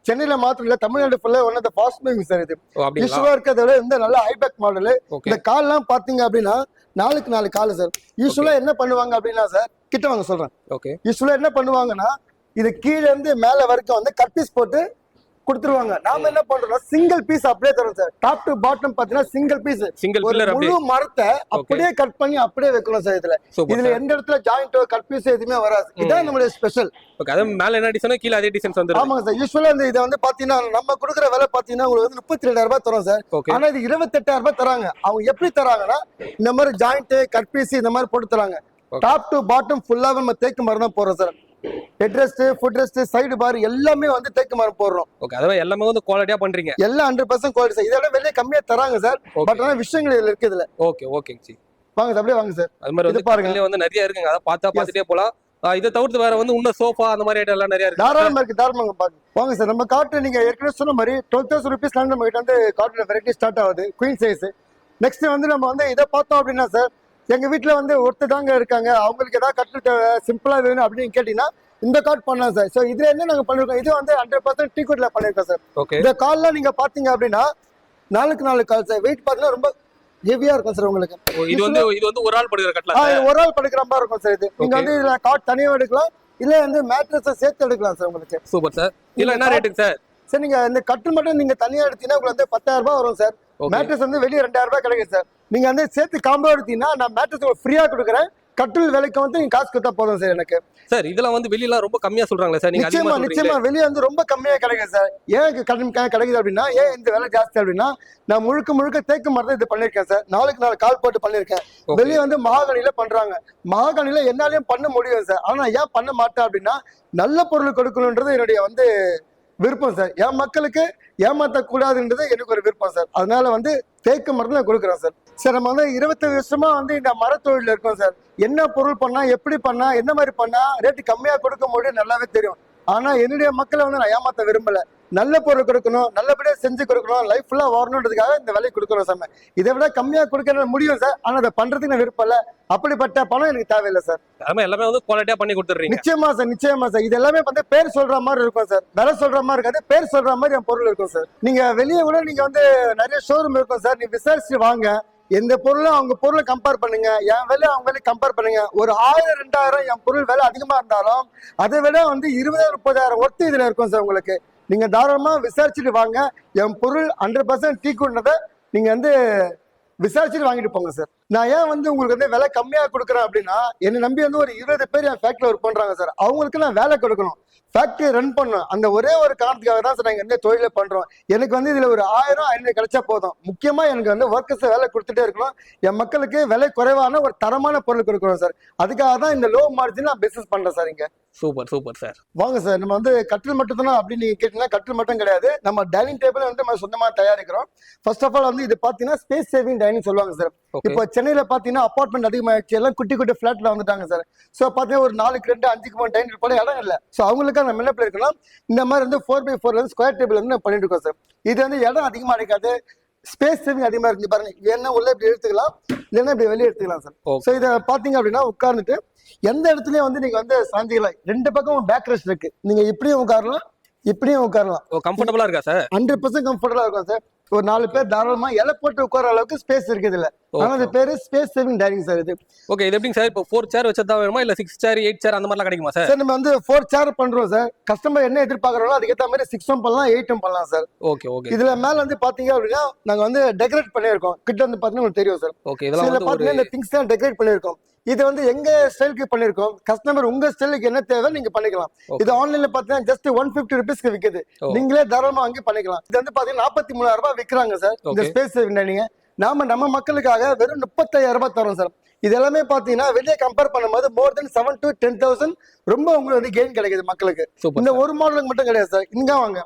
A: சென்னையில மாத்திரம் இல்ல, தமிழ்நாடு ஃபுல்லா one of the fast moving sir. இது யூஸ்வலா இருக்கிறத விட இந்த நல்ல ஹைபேக் மாடல். இந்த கால்லாம் பாத்தீங்க அப்படின்னா 4 கால் சார். யூஸ்வலா என்ன பண்ணுவாங்க அப்படின்னா சார், கிட்ட வாங்க சொல்றேன். ஓகே. யூஸ்வலா என்ன பண்ணுவாங்கன்னா இது கீழே இருந்து மேல வரைக்கும் வந்து கட் பீஸ் போட்டு கொடுத்துருவாங்க. நாம என்ன பண்றோம்னா சிங்கிள் பீஸ் அப்படியே தரோம் சார். டாப் டு பாட்டம் பாத்தீங்கன்னா சிங்கிள் பீஸ்,
B: சிங்கிள் பில்லர்
A: முழு மரத்தை அப்படியே கட் பண்ணி அப்படியே வைக்கணும் சார். இதுல எந்த இடத்துல ஜாயிண்டோ கட் பீஸ் எதுவுமே வராது. இதான் நம்மளுடைய ஸ்பெஷல்.
B: ஓகே. அது மேல என்ன டிசைனோ கீழ அதே டிசைன்ஸ் வந்துரும்.
A: ஆமாங்க சார். யூசுவலா இந்த இத வந்து பாத்தீங்கன்னா நம்ம கொடுக்குற விலை பாத்தீங்கன்னா உங்களுக்கு வந்து 32,000 ரூபாய் தரோம் சார். ஆனா இது 28,000 ரூபாய் தராங்க. அவங்க எப்படி தராங்கன்னா இந்த மாதிரி ஜாயிண்ட் கட் பீஸ் இந்த மாதிரி போட்டு தராங்க. டாப் டு பாட்டம் ஃபுல்லா நம்ம தேக்கு மரம் தான் போறோம் சார். Head rest, foot rest, side bar எல்லாமே வந்து தேக்கு மரம் போடுறோம்.
B: ஓகே. அதாவது எல்லாமே வந்து குவாலிட்டியா பண்றீங்க.
A: எல்லாம் 100% குவாலிட்டி சார். இதோட வெளியே கம்மியா தராங்க சார். பட் ஆனா விஷயங்கள் இதுல இருக்கு இதுல.
B: ஓகே. Okay G.
A: வாங்க சார், அப்படியே வாங்க சார்.
B: அது மாதிரி வந்து பாருங்க வந்து நிறைய இருக்குங்க. அத பார்த்துட்டே போலாம். இதை தவிர்த்து வேற வந்து இன்னும் சோஃபா அந்த மாதிரி ஐட்டம் எல்லாம் நிறைய இருக்கு.
A: தாராளமா இருக்கு, தாராளமா பாருங்க. வாங்க சார், நம்ம காட்டு நீங்க ஏற்கனவே சொன்ன மாதிரி 12,000 rupees நம்ம கிட்ட வந்து காட்டுல வெரைட்டி ஸ்டார்ட் ஆகுது, குயின் சைஸ். நெக்ஸ்ட் வந்து நம்ம வந்து இதை பார்த்தோம் அப்படின்னா சார், எங்க வீட்டுல வந்து ஒருத்தர் தாங்க இருக்காங்க, அவங்களுக்கு ஏதாவது கட்டில் தேவை சிம்பிளா வேணும் அப்படின்னு கேட்டீங்கன்னா இந்த கார்ட் பண்ணலாம் சார். சோ இதுல என்ன நாங்க பண்ணிருக்கோம், இது வந்து 100% டீ குட்ல பண்ணிருக்கோம் சார். இந்த கால்லாம் நீங்க பாத்தீங்க அப்படின்னா 4 கால் சார். வெயிட் பாத்தீங்கன்னா ரொம்ப ஹெவியா இருக்கும் சார் உங்களுக்கு.
B: இது வந்து ஒரு ஆள் படுக்கிற கட்டல,
A: ஒரு ஆள் படுக்கிற மாதிரி இருக்கும் சார். இது நீங்க வந்து இதுல காட் தனியா எடுக்கலாம், இல்ல வந்து மேட்ரஸ் சேர்த்து எடுக்கலாம் சார் உங்களுக்கு.
B: Super sir. இல்ல என்ன ரேட்டுக்கு சார்?
A: சார் நீங்க இந்த கட்டில் மட்டும் நீங்க தனியா எடுத்தீங்கன்னா உங்களுக்கு வந்து 10,000 ரூபாய் வரும் சார். மேட்ரஸ் வந்து வெளியே 2,000 ரூபாய் கிடைக்கும் சார். நீங்க வந்து சேர்த்து காம்போ எடுத்தீங்கன்னா நான் மேட்ரஸ் ஃப்ரீயா கொடுக்குறேன். கட்டில் விலைக்கு வந்து நீங்க காசு கொடுத்தா போதும் சார் எனக்கு.
B: சார் இதெல்லாம் வந்து வெளியில ரொம்ப கம்மியா சொல்றாங்களே சார், நீங்க அதிகமா சொல்றீங்க.
A: நிச்சயமா வெளிய வந்து ரொம்ப கம்மியா கிடைக்கும் சார். ஏன் கிடைக்குது அப்படின்னா, ஏன் இந்த விலை ஜாஸ்தி அப்படின்னா, நான் முழுக்க தேக்கு மரத்தை இது பண்ணிருக்கேன் சார். 4 கால் போட்டு பண்ணிருக்கேன். வெளியே வந்து மகாகனில பண்றாங்க. மகாகனில என்னாலையும் பண்ண முடியும் சார். ஆனா ஏன் பண்ண மாட்டேன் அப்படின்னா, நல்ல பொருள் கொடுக்கணும்ன்றது என்னுடைய வந்து விருப்பம் சார். என் மக்களுக்கு ஏமாத்த கூடாதுன்றது எனக்கு ஒரு விருப்பம் சார். அதனால வந்து தேக்கு மரத்தை நான் கொடுக்குறேன் சார். சார் நம்ம வந்து 25 வருஷமா வந்து இந்த மரத்தொழில இருக்கோம் சார். என்ன பொருள் பண்ணா, எப்படி பண்ணா, என்ன மாதிரி பண்ணா ரேட்டு கம்மியா கொடுக்க முடியும் நல்லாவே தெரியும். ஆனா என்னுடைய மக்களை வந்து நான் ஏமாத்த விரும்பல. நல்ல பொருள் கொடுக்கணும், நல்லபடியா செஞ்சு கொடுக்கணும், லைஃப் ஃபுல்லா வரணுன்றதுக்காக இந்த விலை கொடுக்கணும் சார். இதை விட கம்மியா கொடுக்க முடியும் சார், ஆனா அதை பண்றதுக்கு நான் விருப்பம் இல்ல. அப்படிப்பட்ட பணம் எனக்கு தேவையில்லை சார்.
B: எல்லாமே வந்து குவாலிட்டியா பண்ணி கொடுத்துறீங்க.
A: நிச்சயமா சார், நிச்சயமா சார். இது எல்லாமே வந்து பேர் சொல்ற மாதிரி இருக்கும் சார். விலை சொல்ற மாதிரி இருக்காது, பேர் சொல்ற மாதிரி என் பொருள் இருக்கும் சார். நீங்க வெளியே கூட நீங்க வந்து நிறைய ஷோரூம் இருக்கும் சார். நீங்க விசாரிச்சு வாங்க. எந்த பொருளும் அவங்க பொருளை கம்பேர் பண்ணுங்க, என் விலை அவங்க விலை கம்பேர் பண்ணுங்க. ஒரு 1000 2000 என் பொருள் விலை அதிகமா இருந்தாலும் அதை விட வந்து 20,000 30,000 ஒர்த்து இதுல இருக்கும் சார் உங்களுக்கு. நீங்க தாராளமா விசாரிச்சுட்டு வாங்க. என் பொருள் 100% டீக்குன்றதை நீங்க வந்து விசாரிச்சுட்டு வாங்கிட்டு போங்க சார். நான் ஏன் வந்து உங்களுக்கு வந்து விலை கம்மியா கொடுக்குறேன் அப்படின்னா, என்னை நம்பி வந்து ஒரு 20 பேர் என் ஃபேக்டரி ஒர்க் பண்றாங்க சார். அவங்களுக்கு நான் வேலை கொடுக்கணும், ஃபேக்டரி ரன் பண்ணணும். அந்த ஒரே ஒரு காரணத்துக்காக தான் சார் நாங்க இந்த தொழிலை பண்றோம். எனக்கு வந்து இதுல ஒரு 1000 500 கிடைச்சா போதும். முக்கியமா எனக்கு வந்து ஒர்க்கர்ஸ் வேலை கொடுத்துட்டே இருக்கணும். என் மக்களுக்கு விலை குறைவான ஒரு தரமான பொருள் கொடுக்கணும் சார். அதுக்காக தான் இந்த லோ மார்ஜின் நான் பிசினஸ் பண்றேன் சார். இங்க
B: சூப்பர் சார்.
A: வாங்க சார், நம்ம வந்து கட்டில் மட்டும் தானே அப்படின்னு நீங்க கேட்டீங்கன்னா, கட்டில் மட்டும் கிடையாது, நம்ம டைனிங் டேபிள் வந்து நம்ம சொந்தமா தயாரிக்கிறோம். ஃபர்ஸ்ட் ஆஃப் ஆல் வந்து இது பாத்தீங்கன்னா ஸ்பேஸ் சேவிங் டைனிங் சொல்லுவாங்க சார். இப்போ சென்னையில பாத்தீங்கன்னா அபார்ட்மெண்ட் அதிகமாகிடுச்சு, எல்லாம் குட்டி குட்டி பிளாட்ல வந்துட்டாங்க சார். ஸோ பாத்தீங்கன்னா ஒரு 4க்கு 2 5க்கு 3 டைனிங் போல இடம் இல்லை. ஸோ அவங்களுக்காக நம்ம என்ன பண்ணிருக்கோம், இந்த மாதிரி வந்து 4x4 வந்து ஸ்கொயர் டேபிள் வந்து நம்ம பண்ணிட்டு இருக்கோம் சார். இது வந்து இடம் அதிகமா இருக்காது, ஸ்பேஸ் சேவிங் அதிகமா இருக்கு. பாருங்க, என்ன உள்ள இப்படி எடுத்துக்கலாம், இல்லைன்னா இப்படி வெளியே எடுத்துக்கலாம் சார். ஸோ இதை பாத்தீங்க அப்படின்னா உட்கார்ந்துட்டு எந்த இடத்துலயும் வந்து நீங்க வந்து சாஞ்சிக்கலாம். 2 பக்கம் பேக் ரெஸ்ட் இருக்கு, நீங்க இப்படியும் உட்காரலாம் இப்படியும் உட்காரலாம்.
B: கம்ஃபர்டபுளா இருக்கா சார்?
A: 100% கம்ஃபர்டபுளா இருக்கும் சார். ஒரு 4 பேர் தாராளமா இலை போட்டு உட்கார அளவுக்கு ஸ்பேஸ் இருக்கு இதுல. ஆனா இது பேரு ஸ்பேஸ் சேவிங் டைனிங் சார். இது
B: ஓகே. இது எப்படிங்க சார், இப்போ 4 சேர் வச்சதா வேணுமா இல்ல 6 சேர் 8 சேர் அந்த மாதிரிலாம் கிடைக்குமா சார்?
A: சார் நம்ம வந்து 4 சேர் பண்றோம் சார். கஸ்டமர் என்ன எதிர்பார்க்கறாங்களோ அதுக்கேற்ற மாதிரி 6ம் பண்ணலாம் 8ம் பண்ணலாம் சார்.
B: ஓகே.
A: இதுல மேல வந்து பாத்தீங்க அப்படின்னா நாங்க வந்து டெக்கரேட் பண்ணிருக்கோம். கிட்ட வந்து பாத்தீங்கன்னா உங்களுக்கு தெரியும் சார்.
B: ஓகே. இதெல்லாம் வந்து
A: பாத்தீங்கன்னா இந்த திங்ஸ் தான் டெக்கரேட் பண்ணிருக்கோம். இது வந்து எங்க ஸ்டைலுக்கு பண்ணிருக்கோம். கஸ்டமர் உங்க ஸ்டைலுக்கு என்ன தேவை நீங்க பண்ணிக்கலாம். இது ஆன்லைன்ல பாத்தீங்கன்னா ஜஸ்ட் 150 ருபீஸ்க்கு விக்குது. நீங்களே தாராளமா வாங்கி பண்ணிக்கலாம். இது வந்து பாத்தீங்கன்னா 43,000 ரூபாய் விக்கிறாங்க சார் இந்த ஸ்பேஸ் சேவிங் டைனிங். நம்ம மக்களுக்காக வெறும் 35,000 ரூபாய் தரோம் சார். இது எல்லாமே பாத்தீங்கன்னா வெளியே கம்பேர் பண்ணும்போது more than 7 to 10,000 ரொம்ப உங்களுக்கு வந்து கெயின் கிடைக்குது மக்களுக்கு. இந்த ஒரு மாடலுக்கு மட்டும் கிடையாது சார், இங்க வாங்க.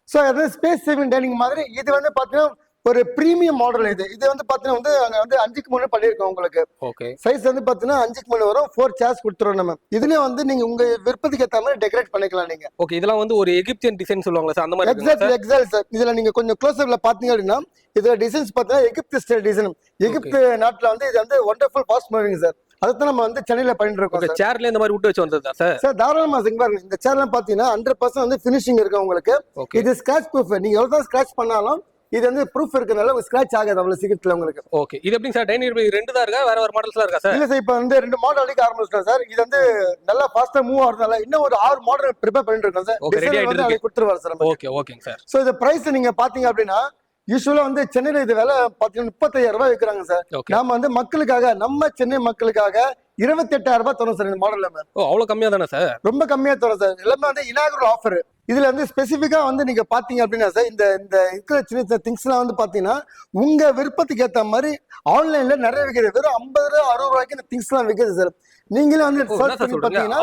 A: சோ அது ஸ்பேஸ் சேவிங் டைனிங் மாதிரி இது வந்து பாத்தீங்கன்னா ஒரு பிரீமியம் மாடல். இது வந்து பாத்தீங்கன்னா வந்து அங்க வந்து 5க்கு 3 பண்ணிருக்கோம் உங்களுக்கு.
B: ஓகே.
A: சைஸ் வந்து பாத்தீங்கன்னா 5க்கு 3 வரும். 4 சேர்ஸ் கொடுத்துறோம் நம்ம. இதுலயே வந்து நீங்க உங்க விருப்பத்துக்கு ஏத்த மாதிரி டெக்கரேட் பண்ணிக்கலாம் நீங்க.
B: ஓகே. இதெல்லாம் வந்து ஒரு எகிப்தியன் டிசைன் சொல்லுவாங்க சார், அந்த மாதிரி
A: எக்ஸாக்ட்லி சார். இதுல நீங்க கொஞ்சம் க்ளோஸ் அப்ல பாத்தீங்க அப்படின்னா இதுல டிசைன்ஸ் பாத்தீங்கன்னா எகிப்து ஸ்டைல் டிசைன். எகிப்து நாட்டுல வந்து இது வந்து வண்டர்ஃபுல் ஃபாஸ்ட் மூவிங் சார். அதுதான் நம்ம வந்து சென்னையில பண்ணிட்டு இருக்கோம்.
B: சேர்ல இந்த மாதிரி விட்டு வச்சு வந்ததா சார்?
A: சார் தாராளமா பாருங்க, இந்த சேர்லாம் பாத்தீங்கன்னா 100% வந்து ஃபினிஷிங் இருக்கு உங்களுக்கு. இது ஸ்கிராட்ச் ப்ரூஃப். நீங்க எவ்வளவு ஸ்கிராட்ச் பண்ணாலும் இது வந்து ப்ரூஃப் இருக்கனால ஸ்கிராட்ச் ஆகாது அவ்வளவு சீக்கிரத்துல உங்களுக்கு.
B: ஓகே. இது எப்படிங்க சார், டைனிங் டேபிள் 2 தான் இருக்கா, வேற மாடல்ஸ்லாம் இருக்கா சார்?
A: இல்ல சார், இப்போ வந்து 2 மாடல் அடிக்க ஆரம்பிச்சிட்டோம் சார். இது வந்து நல்லா ஃபாஸ்டா மூவ் ஆகுறதால இன்னும் ஒரு 6 மாடல் ப்ரிப்பேர் பண்ணிட்டு இருக்கோம் சார். டிசைன் வந்து அதை கொடுத்துருவாரு சார்.
B: ஓகேங்க சார்.
A: சோ இந்த பிரைஸ் நீங்க பாத்தீங்க அப்படின்னா யூசுவலா வந்து சென்னையில இது விலை பாத்தீங்கன்னா 35,000 ரூபாய் விற்கிறாங்க சார். நாம வந்து மக்களுக்காக, நம்ம சென்னை மக்களுக்காக 28,000 ரூபாய் தரோம் சார் இந்த மாடல்ல.
B: அவ்வளவு கம்மியா தானே சார்?
A: ரொம்ப கம்மியா தரோம் சார். எல்லாமே வந்து இனாகுரல் ஆஃபர். இதுல வந்து ஸ்பெசிபிக்கா வந்து நீங்க பாத்தீங்க அப்படின்னா சார், இந்த இருக்கிற சின்ன சின்ன திங்ஸ் எல்லாம் வந்து பாத்தீங்கன்னா உங்க விருப்பத்துக்கு ஏத்த மாதிரி ஆன்லைன்ல நிறைய விற்குது. வெறும் 50 ரூபாய் 60 ரூபாய்க்கு இந்த திங்ஸ் எல்லாம் விற்குது சார். நீங்களே வந்து சர்ச் பண்ணி பாத்தீங்கன்னா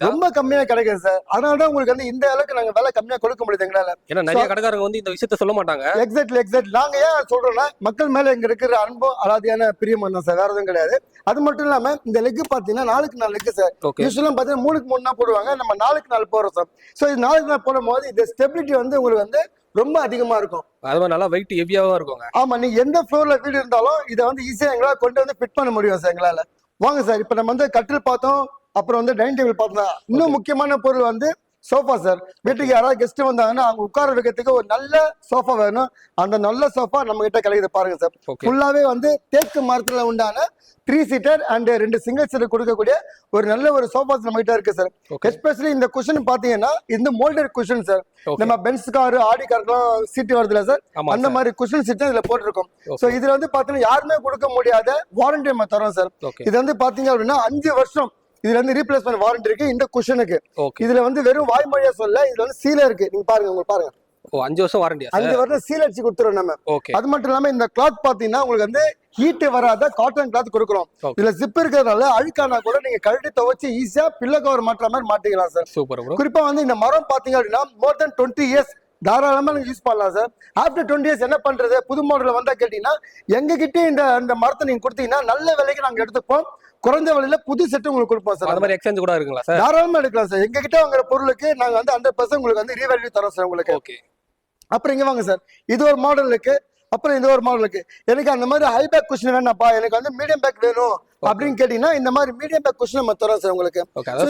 A: ரொம்ப கம்மியா கிடைக்கும் சார். அதனாலதான் உங்களுக்கு வந்து இந்த அளவுக்கு நாங்க விலை கம்மியா கொடுக்க முடியுது எங்களால.
B: ஏன்னா நிறைய கடைக்காரங்க வந்து இந்த விஷயத்த சொல்ல மாட்டாங்க.
A: எக்ஸாக்ட்லி நாங்க ஏன் சொல்றோம்னா மக்கள் மேல எங்க இருக்கிற அன்பும் அலாதியான பிரியமும் தான் சார், வேற எதுவும் கிடையாது. அது மட்டும் இல்லாம இந்த லெக் பாத்தீங்கன்னா 4க்கு 4 லெக் சார். யூசுவலா பாத்தீங்கன்னா 3க்கு 3 தான் போடுவாங்க, நம்ம 4க்கு 4 போடுறோம் சார். சோ இது 4க்கு 4 போடும் போது இந்த ஸ்டெபிலிட்டி வந்து உங்களுக்கு வந்து ரொம்ப அதிகமா இருக்கும்.
B: அது நல்லா வெயிட் ஹெவியாவா இருக்குங்க.
A: ஆமா, நீங்க எந்த ஃப்ளோர்ல வீடு இருந்தாலும் இதை வந்து ஈஸியா எங்களால கொண்டு வந்து ஃபிட் பண்ண முடியும் சார் எங்களால. வாங்க சார், இப்ப நம்ம வந்து கட்டில் பார்த்தோம், அப்புறம் வந்து டைனிங் டேபிள் பார்த்தோம். இன்னும் முக்கியமான பொருள் வந்து சோஃபா சார். வீட்டுக்கு யாராவது கெஸ்ட் வந்தாங்கன்னா அவங்க உட்கார வைக்கிறதுக்கு ஒரு நல்ல சோஃபா வேணும். அந்த நல்ல சோஃபா நம்ம கிட்ட கிடைக்குது பாருங்க சார். ஃபுல்லாவே வந்து தேக்கு மரத்துல உண்டான 3 சீட்டர் அண்ட் 2 சிங்கிள் சீட்டர் கொடுக்கக்கூடிய ஒரு நல்ல ஒரு சோஃபாஸ் நம்ம கிட்ட இருக்கு சார். எஸ்பெஷலி இந்த குஷன் பாத்தீங்கன்னா இந்த மோல்டட் குஷன் சார். நம்ம பென்ஸ் கார், ஆடி காருக்குலாம் சீட்டு வருதுல சார், அந்த மாதிரி குஷன் சீட் இதுல போட்டிருக்கோம். சோ இதுல வந்து பாத்தீங்கன்னா யாருமே கொடுக்க முடியாத வாரண்டி நம்ம தரோம் சார். இது வந்து பாத்தீங்க அப்படின்னா 5 வருஷம் இதுல வந்து ரீப்ளேஸ்மெண்ட் வாரண்டி இருக்கு இந்த குஷனுக்கு. இதுல வந்து வெறும் வாய்மொழியா சொல்ல, இதுல வந்து சீல இருக்கு. நீங்க பாருங்க, உங்களுக்கு பாருங்க.
B: 5 வருஷம் வாரண்டியா?
A: 5 வருஷம் சீல் அடிச்சு கொடுத்துறோம் நம்ம. அது மட்டும் இல்லாம இந்த கிளாத் பாத்தீங்கன்னா உங்களுக்கு வந்து ஹீட் வராத காட்டன் கிளாத் கொடுக்குறோம். இதுல ஜிப் இருக்கிறதுனால அழுக்கானா கூட நீங்க கழட்டி துவைச்சு ஈஸியா பில்லோ கவர் மாட்டுற மாதிரி மாட்டிக்கலாம் சார்.
B: Super bro.
A: குறிப்பா வந்து இந்த மரம் பாத்தீங்க அப்படின்னா more than 20 years தாராளமா நீங்க யூஸ் பண்ணலாம் சார். ஆஃப்டர் 20 இயர்ஸ் என்ன பண்றது, புது மாடல் வந்தா கேட்டீங்கன்னா எங்க கிட்ட இந்த மரத்தை நீங்க கொடுத்தீங்கன்னா நல்ல விலைக்கு நாங்க எடுத்துப்போம். குறைஞ்ச விலையில புது செட் உங்களுக்கு கொடுப்போம் சார்.
B: அந்த மாதிரி எக்ஸ்சேஞ்ச் கூட இருக்குங்களா சார்?
A: தாராளமா எடுக்கலாம் சார். எங்க கிட்ட வாங்குற பொருளுக்கு நாங்க வந்து 100% உங்களுக்கு வந்து ரீவேல்யூ தரோம் சார் உங்களுக்கு.
B: ஓகே.
A: அப்புறம் இங்க வாங்க சார், இது ஒரு மாடல் இருக்கு, அப்புறம் இது ஒரு மாடல் இருக்கு. எனக்கு அந்த மாதிரி ஹை பேக் குஷன் வேணாப்பா, எனக்கு வந்து மீடியம் பேக் வேணும் அப்படின்னு கேட்டீங்கன்னா இந்த மாதிரி மீடியம் பேக் குஷன் நம்ம தரோம் சார் உங்களுக்கு.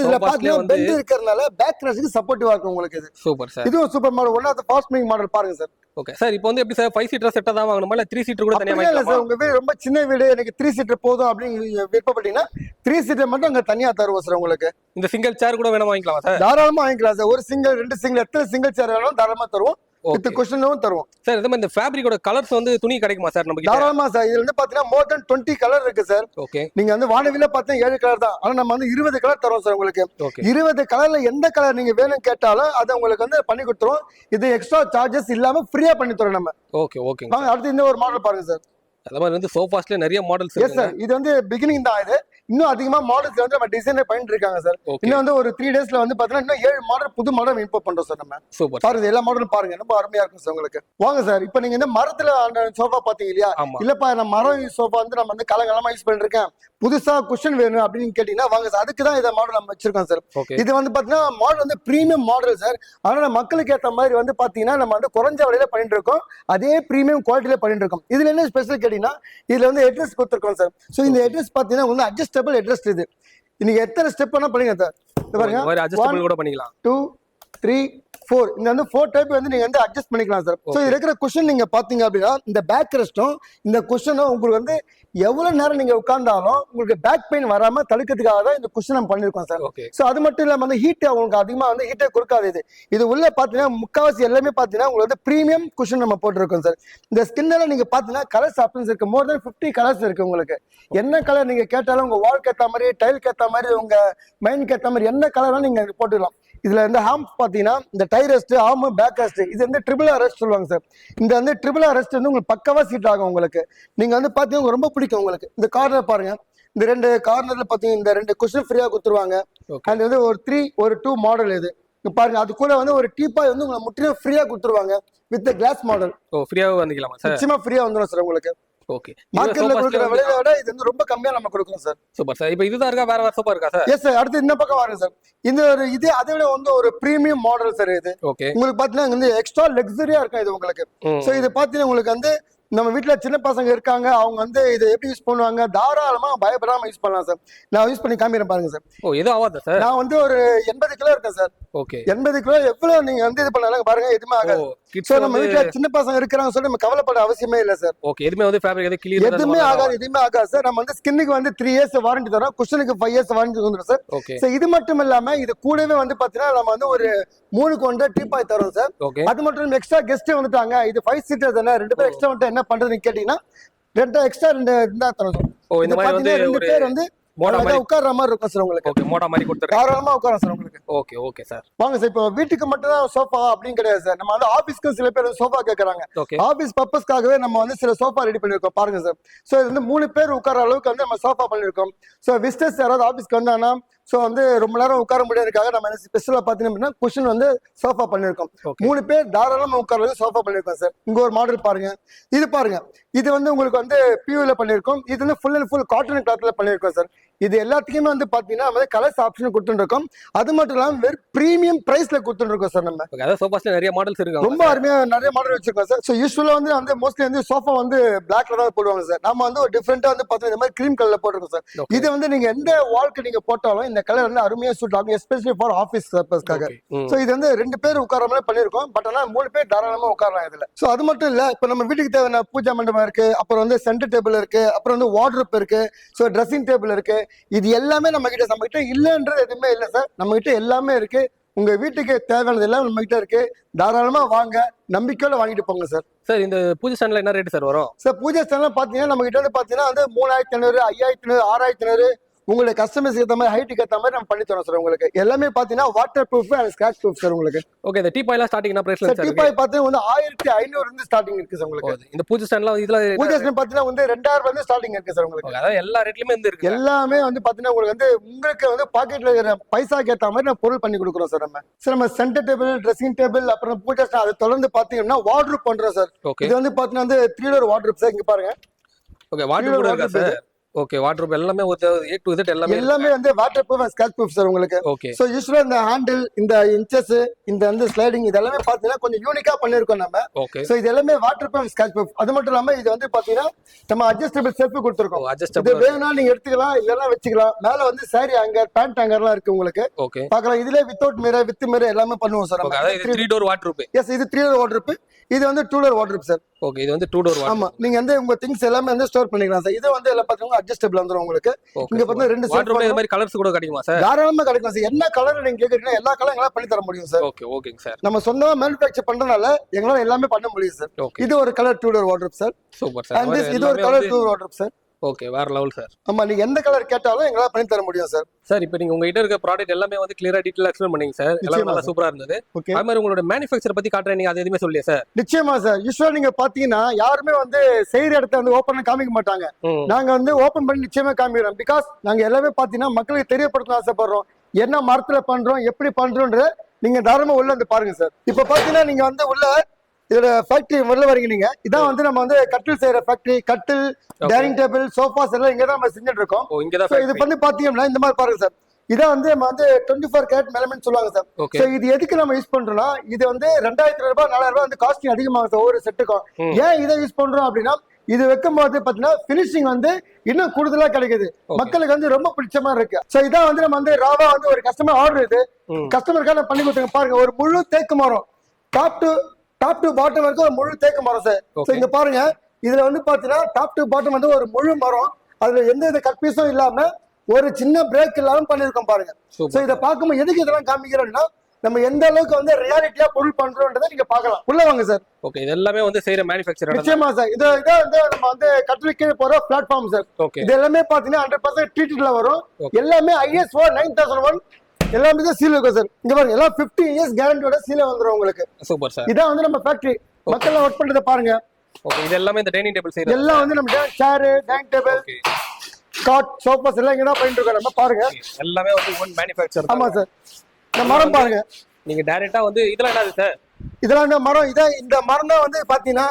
A: இதுல பாத்தீங்கன்னா பெண்ட் இருக்கிறதுனால பேக் ரெஸ்ட்க்கு சப்போர்ட்டிவா இருக்கும் உங்களுக்கு. இது
B: சூப்பர் சார்.
A: இதுவும் super model, one of the fast moving model பாருங்க சார்.
B: ஓகே சார், இப்போ வந்து எப்படி சார் 5 சீட்டர் செட்டா தான் வாங்கணுமா இல்ல 3 சீட்டர் கூட தனியா வாங்கிக்கலாமா?
A: சார் உங்க வீடு ரொம்ப சின்ன வீடு, எனக்கு 3 சீட்டர் போதும் அப்படின்னு விருப்பப்பட்டீங்கன்னா 3 சீட்டர் மட்டும் அங்க தனியா தருவோம் சார் உங்களுக்கு.
B: இந்த சிங்கிள் சேர் கூட வேணா வாங்கிக்கலாமா சார்?
A: தாராளமா வாங்கிக்கலாம் சார். ஒரு சிங்கிள் 2 சிங்கிள் எத்தனை சிங்கிள் சேர் வேணாலும் தாராளமா தருவோம். வித் குஷனும் தருவோம்
B: சார் இதே மாதிரி இந்த ஃபேப்ரிக்கோட கலர்ஸ் வந்து துணி கிடைக்குமா சார் நம்ம கிட்ட?
A: தாராளமா சார். இதுல வந்து பாத்தீங்கன்னா மோர் தென் 20 கலர் இருக்கு சார்.
B: ஓகே.
A: நீங்க வந்து வானவில பாத்தீங்கன்னா 7 கலர் தான், ஆனா நம்ம வந்து 20 கலர் தரோம் சார் உங்களுக்கு.
B: ஓகே.
A: 20 கலர்ல எந்த கலர் நீங்க வேணும் கேட்டாலும் அதை உங்களுக்கு வந்து பண்ணி கொடுத்துருவோம். இது எக்ஸ்ட்ரா சார்ஜஸ் இல்லாம ஃப்ரீயா பண்ணி தரோம் நம்ம.
B: Okay okay.
A: வாங்க அடுத்து இந்த ஒரு மாடல் பாருங்க சார்.
B: அதே மாதிரி வந்து சோஃபாஸ்ல நிறைய மாடல்ஸ்
A: எஸ்
B: இருக்கு.
A: சார், இது வந்து பிகினிங் தான். இது இன்னும் அதிகமா மாடல்ஸ் வந்து நம்ம டிசைனர் பண்ணிட்டு இருக்காங்க சார். இன்னும் வந்து ஒரு 3 டேஸ்ல வந்து பாத்தீங்கன்னா இன்னும் 7 மாடல் புது மாடல் இம்போர்ட் பண்றோம் சார் நம்ம.
B: சூப்பர்.
A: பாருங்க எல்லா மாடலும் பாருங்க, ரொம்ப அருமையா இருக்கும் சார் உங்களுக்கு. வாங்க சார், இப்போ நீங்க இந்த மரத்துல அந்த சோஃபா பாத்தீங்க இல்லையா? இல்லப்பா நான் மரம் சோஃபா வந்து நம்ம வந்து காலகாலமா யூஸ் பண்ணிட்டு இருக்கேன், புதுசா குஷன் வேணும் அப்படின்னு கேட்டீங்கன்னா வாங்க சார், அதுக்கு தான் இந்த மாடல் நம்ம வச்சிருக்கோம் சார். இது வந்து பாத்தீங்கன்னா மாடல் வந்து பிரீமியம் மாடல் சார். ஆனா மக்களுக்கு ஏற்ற மாதிரி வந்து பாத்தீங்கன்னா நம்ம வந்து குறைஞ்ச விலையில பண்ணிட்டு இருக்கோம், அதே பிரீமியம் குவாலிட்டியில பண்ணிட்டு இருக்கோம். இதுல என்ன ஸ்பெஷல் கேட்டீங்கன்னா இதுல வந்து ஹெட்ரஸ் கொடுத்துருக்கோம் சார். ஸோ இந்த ஹெட்ரஸ் பாத்தீங்கன்னா உங்களுக்கு அட்ஜஸ்டபிள் ஹெட்ரஸ். இது நீங்க எத்தனை ஸ்டெப் வேணா பண்ணுங்க சார். பாருங்க,
B: அட்ஜஸ்டபிள் கூட பண்ணிக்கலாம்.
A: 2 3 4 இந்த வந்து 4 டைப் வந்து நீங்க வந்து அட்ஜஸ்ட் பண்ணிக்கலாம் சார். சோ இருக்கிற குஷன் நீங்க பாத்தீங்க அப்படின்னா இந்த பேக் ரெஸ்டும் இந்த குஷனும் உங்களுக்கு வந்து எவ்வளவு நேரம் நீங்க உட்கார்ந்தாலும் உங்களுக்கு பேக் பெயின் வராம தடுக்கிறதுக்காக தான் இந்த குஷன் நம்ம பண்ணிருக்கோம் சார். சோ அது மட்டும் இல்லாம வந்து ஹீட் உங்களுக்கு அதிகமா வந்து ஹீட்டே கொடுக்காது. இது உள்ள பாத்தீங்கன்னா முக்காவாசி எல்லாமே பாத்தீங்கன்னா உங்களுக்கு வந்து பிரீமியம் குஷன் நம்ம போட்டிருக்கோம் சார். இந்த ஸ்கின்ல நீங்க பாத்தீங்கன்னா கலர்ஸ் ஆப்ஷன்ஸ் இருக்கு, மோர் தென் 50 கலர்ஸ் இருக்கு உங்களுக்கு. என்ன கலர் நீங்க கேட்டாலும் உங்க வால்க்கு ஏற்ற மாதிரி, டைலுக்கு ஏற்ற மாதிரி, உங்க மைண்ட்க்கு ஏற்ற மாதிரி என்ன கலர் நீங்க போட்டுக்கலாம். இதுல வந்து ஹாம் பாத்தீங்கன்னா இந்த டை ரெஸ்ட், ஆர்ம், பேக் ரெஸ்ட், இது வந்து ட்ரிபிள் ஆர் ரெஸ்ட் சொல்லுவாங்க சார். இந்த வந்து ட்ரிபிள் ஆர் ரெஸ்ட் வந்து உங்களுக்கு பக்கவா சீட் ஆகும் உங்களுக்கு. நீங்க வந்து பாத்தீங்கன்னா ரொம்ப பிடிக்கும் உங்களுக்கு. இந்த கார்னர் பாருங்க, இந்த 2 கார்னர்ல பாத்தீங்கன்னா இந்த 2 குஷன் ஃப்ரீயா கொடுத்துருவாங்க. அண்ட் வந்து ஒரு 3 ஒரு 2 மாடல் இது பாருங்க. அது கூட வந்து ஒரு டீபாய் வந்து உங்களுக்கு முற்றிலும் ஃப்ரீயா கொடுத்துருவாங்க வித் கிளாஸ் மாடல்.
B: ஃப்ரீயாவே வந்துக்கலாமா சார்?
A: நிச்சயமா ஃப்ரீயா வந்துடும் சார் உங்களுக்கு.
B: ஓகே.
A: மார்க்கெட்ல கொடுக்கிற விலையை விட இது வந்து ரொம்ப கம்மியா நம்ம கொடுக்கணும் சார்.
B: Super sir. இப்போ இதுதான் இருக்கா, வேற சோஃபா இருக்கா சார்?
A: எஸ் சார், அடுத்து இந்த பக்கம் வாங்க சார். இந்த ஒரு இது அதை விட வந்து ஒரு பிரீமியம் மாடல் சார் இது.
B: ஓகே.
A: உங்களுக்கு பாத்தீங்கன்னா வந்து எக்ஸ்ட்ரா லக்ஸரியா இருக்கும் இது உங்களுக்கு. சோ இது பாத்தீங்கன்னா உங்களுக்கு வந்து நம்ம வீட்டுல சின்ன பசங்க இருக்காங்க, அவங்க வந்து இதை எப்படி யூஸ் பண்ணுவாங்க, தாராளமா பயப்படாம யூஸ் பண்ணலாம் சார். நான் யூஸ் பண்ணி காமிக்கிறேன் பாருங்க சார்.
B: எதுவும் ஆகாதா சார்?
A: நான் வந்து ஒரு 80 கிலோ இருக்கேன் சார்.
B: ஓகே.
A: 80 கிலோ எவ்வளவு நீங்க வந்து இது பண்ணாலும் பாருங்க எதுவுமே ஆகாது. சோ நம்ம வீட்டுல சின்ன பசங்க இருக்காங்க சொல்லி நம்ம கவலைப்பட அவசியமே இல்ல சார்.
B: ஓகே. எதுவுமே வந்து ஃபேப்ரிக் எது கிளியர்
A: எதுவுமே ஆகாது, எதுவுமே ஆகாது சார். நம்ம வந்து ஸ்கின்னுக்கு வந்து 3 இயர்ஸ் வாரண்டி தரோம், குஷனுக்கு 5 இயர்ஸ் வாரண்டி தரோம் சார்.
B: ஓகே.
A: சோ இது மட்டும் இல்லாம இது கூடவே வந்து பாத்தீங்கன்னா நம்ம வந்து ஒரு 3 கொண்ட டீபாய் தரோம் சார். அது மட்டும் இல்லாம எக்ஸ்ட்ரா கெஸ்ட் வந்துட்டாங்க, இது 5 சீட்டர் தானே, 2 பேர் எக்ஸ்ட்ரா வந்து என்ன பண்றதுன்னு கேட்டீங்கன்னா 2 எக்ஸ்ட்ரா 2 தரோம் சார்.
B: இந்த மாதிரி வந்து
A: 2 பேர் வந்து உட்கார்ற மாதிரி இருக்கும் சார் உங்களுக்கு.
B: ஓகே. மோடா மாதிரி கொடுத்துருக்கேன், தாராளமா
A: உட்காரலாம் சார் உங்களுக்கு.
B: Okay okay sir.
A: வாங்க சார், இப்போ வீட்டுக்கு மட்டும் தான் சோஃபா அப்படின்னு கிடையாது சார். நம்ம வந்து ஆபீஸ்க்கு சில பேர் சோஃபா கேட்கறாங்க. ஆபீஸ் பர்பஸ்க்காகவே நம்ம வந்து சில சோஃபா ரெடி பண்ணிருக்கோம் பாருங்க சார். சோ இது வந்து 3 பேர் உட்கார அளவுக்கு வந்து நம்ம சோஃபா பண்ணிருக்கோம். சோ விசிட்டர்ஸ் யாராவது ஆபீஸ்க்கு வந்தாங்கன்னா சோ வந்து ரொம்ப நேரம் உட்கார முடியாதுக்காக நம்ம ஸ்பெஷலா பாத்தீங்கன்னா குஷன் வந்து சோஃபா பண்ணிருக்கோம். 3 பேர் தாராளமா உட்கார்றது சோஃபா பண்ணிருக்கோம் சார். இங்க ஒரு மாடல் பாருங்க, இது பாருங்க. இது வந்து உங்களுக்கு வந்து பியூல பண்ணிருக்கோம். இது வந்து ஃபுல் அண்ட் ஃபுல் காட்டன் கிளாத்ல பண்ணிருக்கோம் சார். இது எல்லாத்துக்குமே வந்து பாத்தீங்கன்னா நம்ம கலர்ஸ் ஆப்ஷன் கொடுத்துருக்கோம். அது மட்டும் இல்லாம வெறும் பிரீமியம் பிரைஸ்ல கொடுத்துருக்கோம் சார். நம்ம
B: அதாவது சோஃபாஸ்ல நிறைய மாடல்ஸ் இருக்கு,
A: ரொம்ப அருமையா நிறைய மாடல் வச்சிருக்கோம் சார். சோ யூசுவலா வந்து மோஸ்ட்லி வந்து சோஃபா வந்து பிளாக்ல தான் போடுவாங்க சார். நம்ம வந்து ஒரு டிஃபரெண்டா வந்து பாத்தீங்கன்னா இந்த மாதிரி கிரீம் கலர்ல போட்டிருக்கோம் சார். இது வந்து நீங்க எந்த வால்க்கு நீங்க போட்டாலும் இந்த கலர் வந்து அருமையா சூட் ஆகும், எஸ்பெஷலி ஃபார் ஆபீஸ் பர்பஸ்க்காக. சோ இது வந்து 2 பேர் உட்கார மாதிரி பண்ணிருக்கோம். பட் ஆனா 3 பேர் தாராளமா உட்காரலாம் இதுல. சோ அது மட்டும் இல்ல, இப்ப நம்ம வீட்டுக்கு தேவையான பூஜா மண்டபம் இருக்கு, அப்புறம் வந்து சென்டர் டேபிள் இருக்கு, அப்புறம் வந்து வார்ட்ரோப் இருக்கு, சோ ட்ரெஸ்ஸிங் டேபிள் இருக்கு. இது எல்லாமே நம்ம கிட்ட இல்லன்றது எதுவுமே இல்ல சார். நம்ம கிட்ட எல்லாமே இருக்கு. உங்க வீட்டுக்கு தேவையானது எல்லாம் நம்ம கிட்ட இருக்கு. தாராளமா வாங்க, நம்பிக்கையோட வாங்கிட்டு போங்க சார்.
B: சார் இந்த பூஜை ஸ்டாண்ட்ல என்ன ரேட் சார் வரும்
A: சார்? பூஜை ஸ்டாண்ட்ல பாத்தீங்கன்னா நம்ம கிட்ட வந்து பாத்தீங்கன்னா வந்து 3500, 5500, 6500 உங்களுடைய கஸ்டமர்ஸ் ஏற்ற மாதிரி ஹைட்டுக்கு ஏற்ற மாதிரி நம்ம பண்ணி தரோம் சார். உங்களுக்கு எல்லாமே பாத்தீங்கன்னா water proof and scratch proof sir உங்களுக்கு.
B: ஓகே. இந்த டீபாய் எல்லாம் ஸ்டார்டிங் என்ன பிரைஸ்ல
A: இருக்கு? டீபாய் பாத்தீங்கன்னா வந்து 1500 இருந்து ஸ்டார்டிங் இருக்கு சார் உங்களுக்கு.
B: இந்த பூஜை ஸ்டாண்ட்ல இதுல
A: பூஜை ஸ்டாண்ட் பாத்தீங்கன்னா வந்து 2000 இருந்து ஸ்டார்டிங் இருக்கு சார் உங்களுக்கு.
B: அதாவது எல்லா ரேட்லயுமே இருக்கு. எல்லாமே
A: வந்து பாத்தீங்கன்னா உங்களுக்கு வந்து பாக்கெட்ல இருக்கிற பைசாக்கு ஏற்ற மாதிரி நம்ம பொருள் பண்ணி கொடுக்குறோம் சார். நம்ம சென்டர் டேபிள், ட்ரெஸ்ஸிங் டேபிள், அப்புறம் பூஜை ஸ்டாண்ட், அதை தொடர்ந்து பாத்தீங்கன்னா வார்ட்ரோப் பண்றோம் சார். இது வந்து பாத்தீங்கன்னா வந்து 3 டோர் வார்ட்ரோப் சார். இங்க பாருங்க.
B: ஓகே. வார்ட்ரோப் இருக்கா சார்? ஓகே. வார்ட்ரோப் எல்லாமே A to Z எல்லாமே
A: வந்து water proof and scratch proof sir உங்களுக்கு.
B: ஓகே.
A: சோ யூசுவலா இந்த ஹேண்டில், இந்த இன்ச்சஸ், இந்த வந்து ஸ்லைடிங், இது எல்லாமே பாத்தீங்கன்னா கொஞ்சம் யூனிக்கா பண்ணிருக்கோம் நம்ம.
B: ஓகே.
A: சோ இது எல்லாமே water proof and scratch proof. அது மட்டும் இல்லாம இது வந்து பாத்தீங்கன்னா நம்ம அட்ஜஸ்டபிள் செல்ஃப் கொடுத்திருக்கோம். இது வேணும்னா நீங்க எடுத்துக்கலாம், இல்லனா வச்சுக்கலாம். மேல வந்து சாரி ஹேங்கர், பேண்ட் ஹேங்கர்லாம் இருக்கு உங்களுக்கு.
B: ஓகே.
A: பார்க்கலாம். இதுல வித்அவுட் மிரர், வித் மிரர் எல்லாமே பண்ணுவோம் சார்.
B: அதாவது இது 3 டோர் வார்ட்ரோப்.
A: எஸ், இது 3 டோர் வார்ட்ரோப். இது வந்து 2 டோர் வார்ட்ரோப் சார்.
B: ஓகே இது வந்து 2 டோர்
A: ஆமா நீங்க வந்து உங்க திங்ஸ் எல்லாமே வந்து ஸ்டோர் பண்ணிக்கலாம் சார். இது வந்து எல்லாம் பாத்தீங்கன்னா அட்ஜஸ்டபிள் வந்துரும் உங்களுக்கு. இங்க பாத்தீங்கன்னா 2
B: வார்ட்ரோப்ல இந்த மாதிரி கலர்ஸ் கூட கிடைக்குமா சார்?
A: தாராளமா கிடைக்கும் சார். என்ன கலர் நீங்க கேக்குறீங்கன்னா எல்லா கலரும் எங்களால பண்ணி தர முடியும் சார்.
B: ஓகே ஓகேங்க சார்.
A: நம்ம சொந்தமா மேனுஃபேக்சர் பண்றதுனால எங்களால எல்லாமே பண்ண முடியும் சார். இது ஒரு colour 2 door wardrobe sir.
B: Super sir.
A: And இது ஒரு கலர் 2 வார்ட்ரோப் சார்.
B: ஓகே வேற லெவல் சார்.
A: ஆமா நீங்க எந்த கலர் கேட்டாலும் எங்களால பண்ணி தர முடியும் சார்.
B: சார் இப்போ நீங்க உங்ககிட்ட இருக்க ப்ராடக்ட் எல்லாமே வந்து கிளியரா டீடைலா எக்ஸ்பிளைன் பண்ணீங்க சார். எல்லாம் நல்லா சூப்பரா இருந்தது. அதே மாதிரி உங்களோட மேனுஃபேக்சர் பத்தி காட்டுறேன், நீங்க அது எதுவுமே சொல்லியே சார்?
A: நிச்சயமா சார். யூசுவலா நீங்க பாத்தீங்கன்னா யாருமே வந்து செய்யற இடத்த வந்து ஓப்பன் காமிக்க மாட்டாங்க. நாங்க வந்து ஓப்பன் பண்ணி நிச்சயமா காமிக்கிறோம். பிகாஸ் நாங்க எல்லாமே பாத்தீங்கன்னா மக்களுக்கு தெரியப்படுத்த ஆசைப்படுறோம். என்ன மரத்துல பண்றோம், எப்படி பண்றோம்ன்ற நீங்க தாராளமா உள்ள வந்து பாருங்க சார். இப்ப பாத்தீங்கன்னா நீங்க வந்து உள்ள இதோட ஃபேக்டரி உள்ள வரீங்க நீங்க. இதான் வந்து நம்ம வந்து கட்டில் செய்யற ஃபேக்டரி. கட்டில், டைனிங் டேபிள், சோஃபாஸ் எல்லாம் இங்க தான் நம்ம செஞ்சுட்டு இருக்கோம். இது பண்ணி பாத்தீங்கன்னா இந்த மாதிரி பாருங்க சார். இதான் வந்து நம்ம வந்து 24 கேரட் மெலமெண்ட் சொல்லுவாங்க சார். சோ இது எதுக்கு நம்ம யூஸ் பண்றோம்னா இது வந்து 2000 ரூபாய் 4000 ரூபாய் வந்து காஸ்டிங் அதிகமாகும் சார் ஒவ்வொரு செட்டுக்கும். ஏன் இதை யூஸ் பண்றோம் அப்படின்னா இது வைக்கும் போது பாத்தீங்கன்னா பினிஷிங் வந்து இன்னும் கூடுதலா கிடைக்குது. மக்களுக்கு வந்து ரொம்ப பிடிச்ச மாதிரி இருக்கு. சோ இதான் வந்து நம்ம வந்து ராவா வந்து ஒரு கஸ்டமர் ஆர்டர் இது கஸ்டமருக்காக பண்ணி கொடுத்துருங்க. பாருங்க ஒரு முழு தேக்கு மரம் டாப் டு பாட்டம் வரைக்கும் ஒரு முழு தேக்கு மரம் சார். சோ இங்க பாருங்க இதுல வந்து பாத்தீங்கன்னா டாப் டு பாட்டம் வந்து ஒரு முழு மரம். அதுல எந்த வித கட் பீஸும் இல்லாம ஒரு சின்ன பிரேக் இல்லாம பண்ணிருக்கோம் பாருங்க. சோ இதை பார்க்கும்போது எதுக்கு இதெல்லாம் காமிக்கிறோம்னா நம்ம எந்த அளவுக்கு வந்து ரியாலிட்டியா பொருள் பண்றோம்ன்றதை நீங்க பார்க்கலாம். உள்ள வாங்க சார்.
B: ஓகே இது எல்லாமே வந்து செய்யற மேனுஃபேக்சர்.
A: நிச்சயமா சார். இது வந்து நம்ம வந்து கட்டில் கீழே போற பிளாட்ஃபார்ம் சார். இது எல்லாமே பாத்தீங்கன்னா 100% ட்ரீட்டட்ல வரும். எல்லாமே ISO 9001 எல்லாமே தான் சீல் இருக்கும் சார். இங்க பாருங்க எல்லாம் 15 இயர்ஸ் கேரண்டியோட சீல் வந்துரும் உங்களுக்கு.
B: Super sir.
A: இதான் வந்து நம்ம ஃபேக்டரி. மக்கள் ஒர்க் பண்றத பாருங்க.
B: ஓகே இது எல்லாமே இந்த டைனிங் டேபிள் செய்யறது.
A: எல்லாம் வந்து நம்ம சேர், டைனிங் டேபிள், காட், சோஃபாஸ் எல்லாம் இங்க தான் பண்ணிட்டு இருக்கோம். நம்ம பாருங்க
B: எல்லாமே வந்து ஓன் மேனுஃபேக்சர்.
A: ஆமா சார். இந்த மரம் பாருங்க.
B: நீங்க டைரக்டா வந்து இதெல்லாம் என்னது சார்?
A: இதெல்லாம் இந்த மரம் இந்த மரம் தான் வந்து பாத்தீங்கன்னா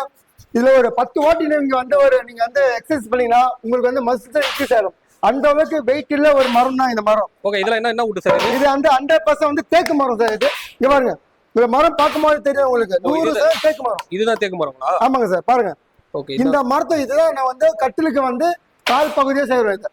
A: இதுல ஒரு 10 வாட்டி நீங்க வந்து நீங்க வந்து எக்ஸசைஸ் பண்ணீங்கன்னா உங்களுக்கு வந்து மசில் இன்க்ரீஸ் ஆகும். அந்த அளவுக்கு வெயிட் இல்ல ஒரு மரம் தான் இந்த மரம்.
B: ஓகே இதெல்லாம் என்ன வுட் சார்?
A: இது வந்து 100% வந்து தேக்கு மரம் சார். இது இங்க பாருங்க. இந்த மரம் பார்க்கும்போது தெரியும் உங்களுக்கு 100% தேக்கு மரம்.
B: இதுதான் தேக்கு மரங்களா?
A: ஆமாங்க சார். பாருங்க. ஓகே இந்த மரத்தை இதுதான் நான் வந்து கட்டிலுக்கு வந்து கால் பகுதியா செய்யறேன் இது.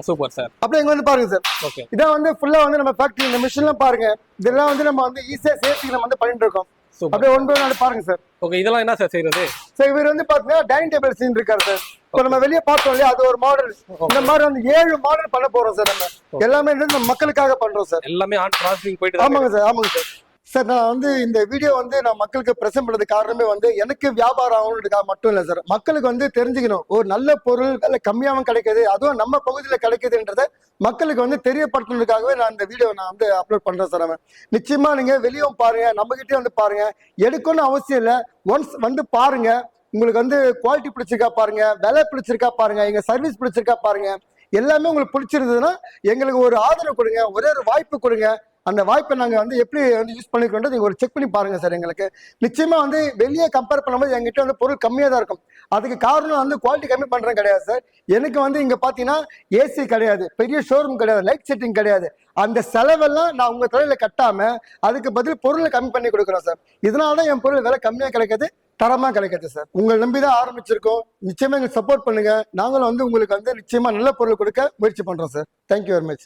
B: Super sir.
A: அப்படியே இங்க வந்து பாருங்க சார். ஓகே இதான் வந்து ஃபுல்லா வந்து நம்ம ஃபேக்டரி இந்த மிஷின்லாம் பாருங்க. இதெல்லாம் வந்து நம்ம வந்து ஈஸியா சேஃப்டி நம்ம வந்து பண்ணிட்டு இருக்கோம். அப்படியே ஒன்று பாருங்க சார்.
B: ஓகே இதெல்லாம் என்ன சார் செய்யறது?
A: சார் இவர் வந்து பாத்தீங்கன்னா டைனிங் டேபிள் சீன் இருக்காரு சார். இப்போ நம்ம வெளியே பார்த்தோம் இல்லையா அது ஒரு மாடல். இந்த மாதிரி வந்து 7 மாடல் பண்ண போறோம் சார். நம்ம எல்லாமே நம்ம மக்களுக்காக பண்றோம் சார்.
B: எல்லாமே ஆன் ப்ராசஸிங் போயிட்டு.
A: ஆமாங்க சார். ஆமாங்க சார். சார் நான் வந்து இந்த வீடியோ வந்து நான் மக்களுக்கு பிரசன்ட் பண்றது காரணமே வந்து எனக்கு வியாபாரம் ஆகணுன்றதுக்காக மட்டும் இல்லை சார். மக்களுக்கு வந்து தெரிஞ்சுக்கணும் ஒரு நல்ல பொருள் விலை கம்மியாகவும் கிடைக்குது, அதுவும் நம்ம பகுதியில கிடைக்குதுன்றத மக்களுக்கு வந்து தெரியப்படுத்துறதுக்காகவே நான் இந்த வீடியோ நான் வந்து அப்லோட் பண்றேன் சார். நிச்சயமா நீங்க வெளியும் பாருங்க, நம்ம கிட்டே வந்து பாருங்க. எடுக்கணும்னு அவசியம் இல்லை, ஒன்ஸ் வந்து பாருங்க. உங்களுக்கு வந்து குவாலிட்டி பிடிச்சிருக்கா பாருங்க, விலை பிடிச்சிருக்கா பாருங்க, எங்க சர்வீஸ் பிடிச்சிருக்கா பாருங்க. எல்லாமே உங்களுக்கு பிடிச்சிருந்ததுன்னா எங்களுக்கு ஒரு ஆதரவு கொடுங்க, ஒரே ஒரு வாய்ப்பு கொடுங்க. அந்த வாய்ப்பை நாங்க வந்து எப்படி வந்து யூஸ் பண்ணிக்கிறோம் நீங்க ஒரு செக் பண்ணி பாருங்க சார். எங்களுக்கு நிச்சயமா வந்து வெளியே கம்பேர் பண்ணும்போது எங்கிட்ட வந்து பொருள் கம்மியா தான் இருக்கும். அதுக்கு காரணம் வந்து குவாலிட்டி கம்மி பண்றது கிடையாது சார். எனக்கு வந்து இங்க பாத்தீங்கன்னா ஏசி கிடையாது, பெரிய ஷோரூம் கிடையாது, லைட் செட்டிங் கிடையாது. அந்த செலவெல்லாம் நான் உங்க தலையில கட்டாம அதுக்கு பதில் பொருளை கம்மி பண்ணி கொடுக்குறோம் சார். இதனாலதான் என் பொருள் விலை கம்மியா கிடைக்குது, தரமா கிடைக்குது சார். உங்களை நம்பிதான் ஆரம்பிச்சிருக்கோம். நிச்சயமா எங்களுக்கு சப்போர்ட் பண்ணுங்க. நாங்களும் வந்து உங்களுக்கு வந்து நிச்சயமா நல்ல பொருள் கொடுக்க முயற்சி பண்றோம் சார். Thank you very much.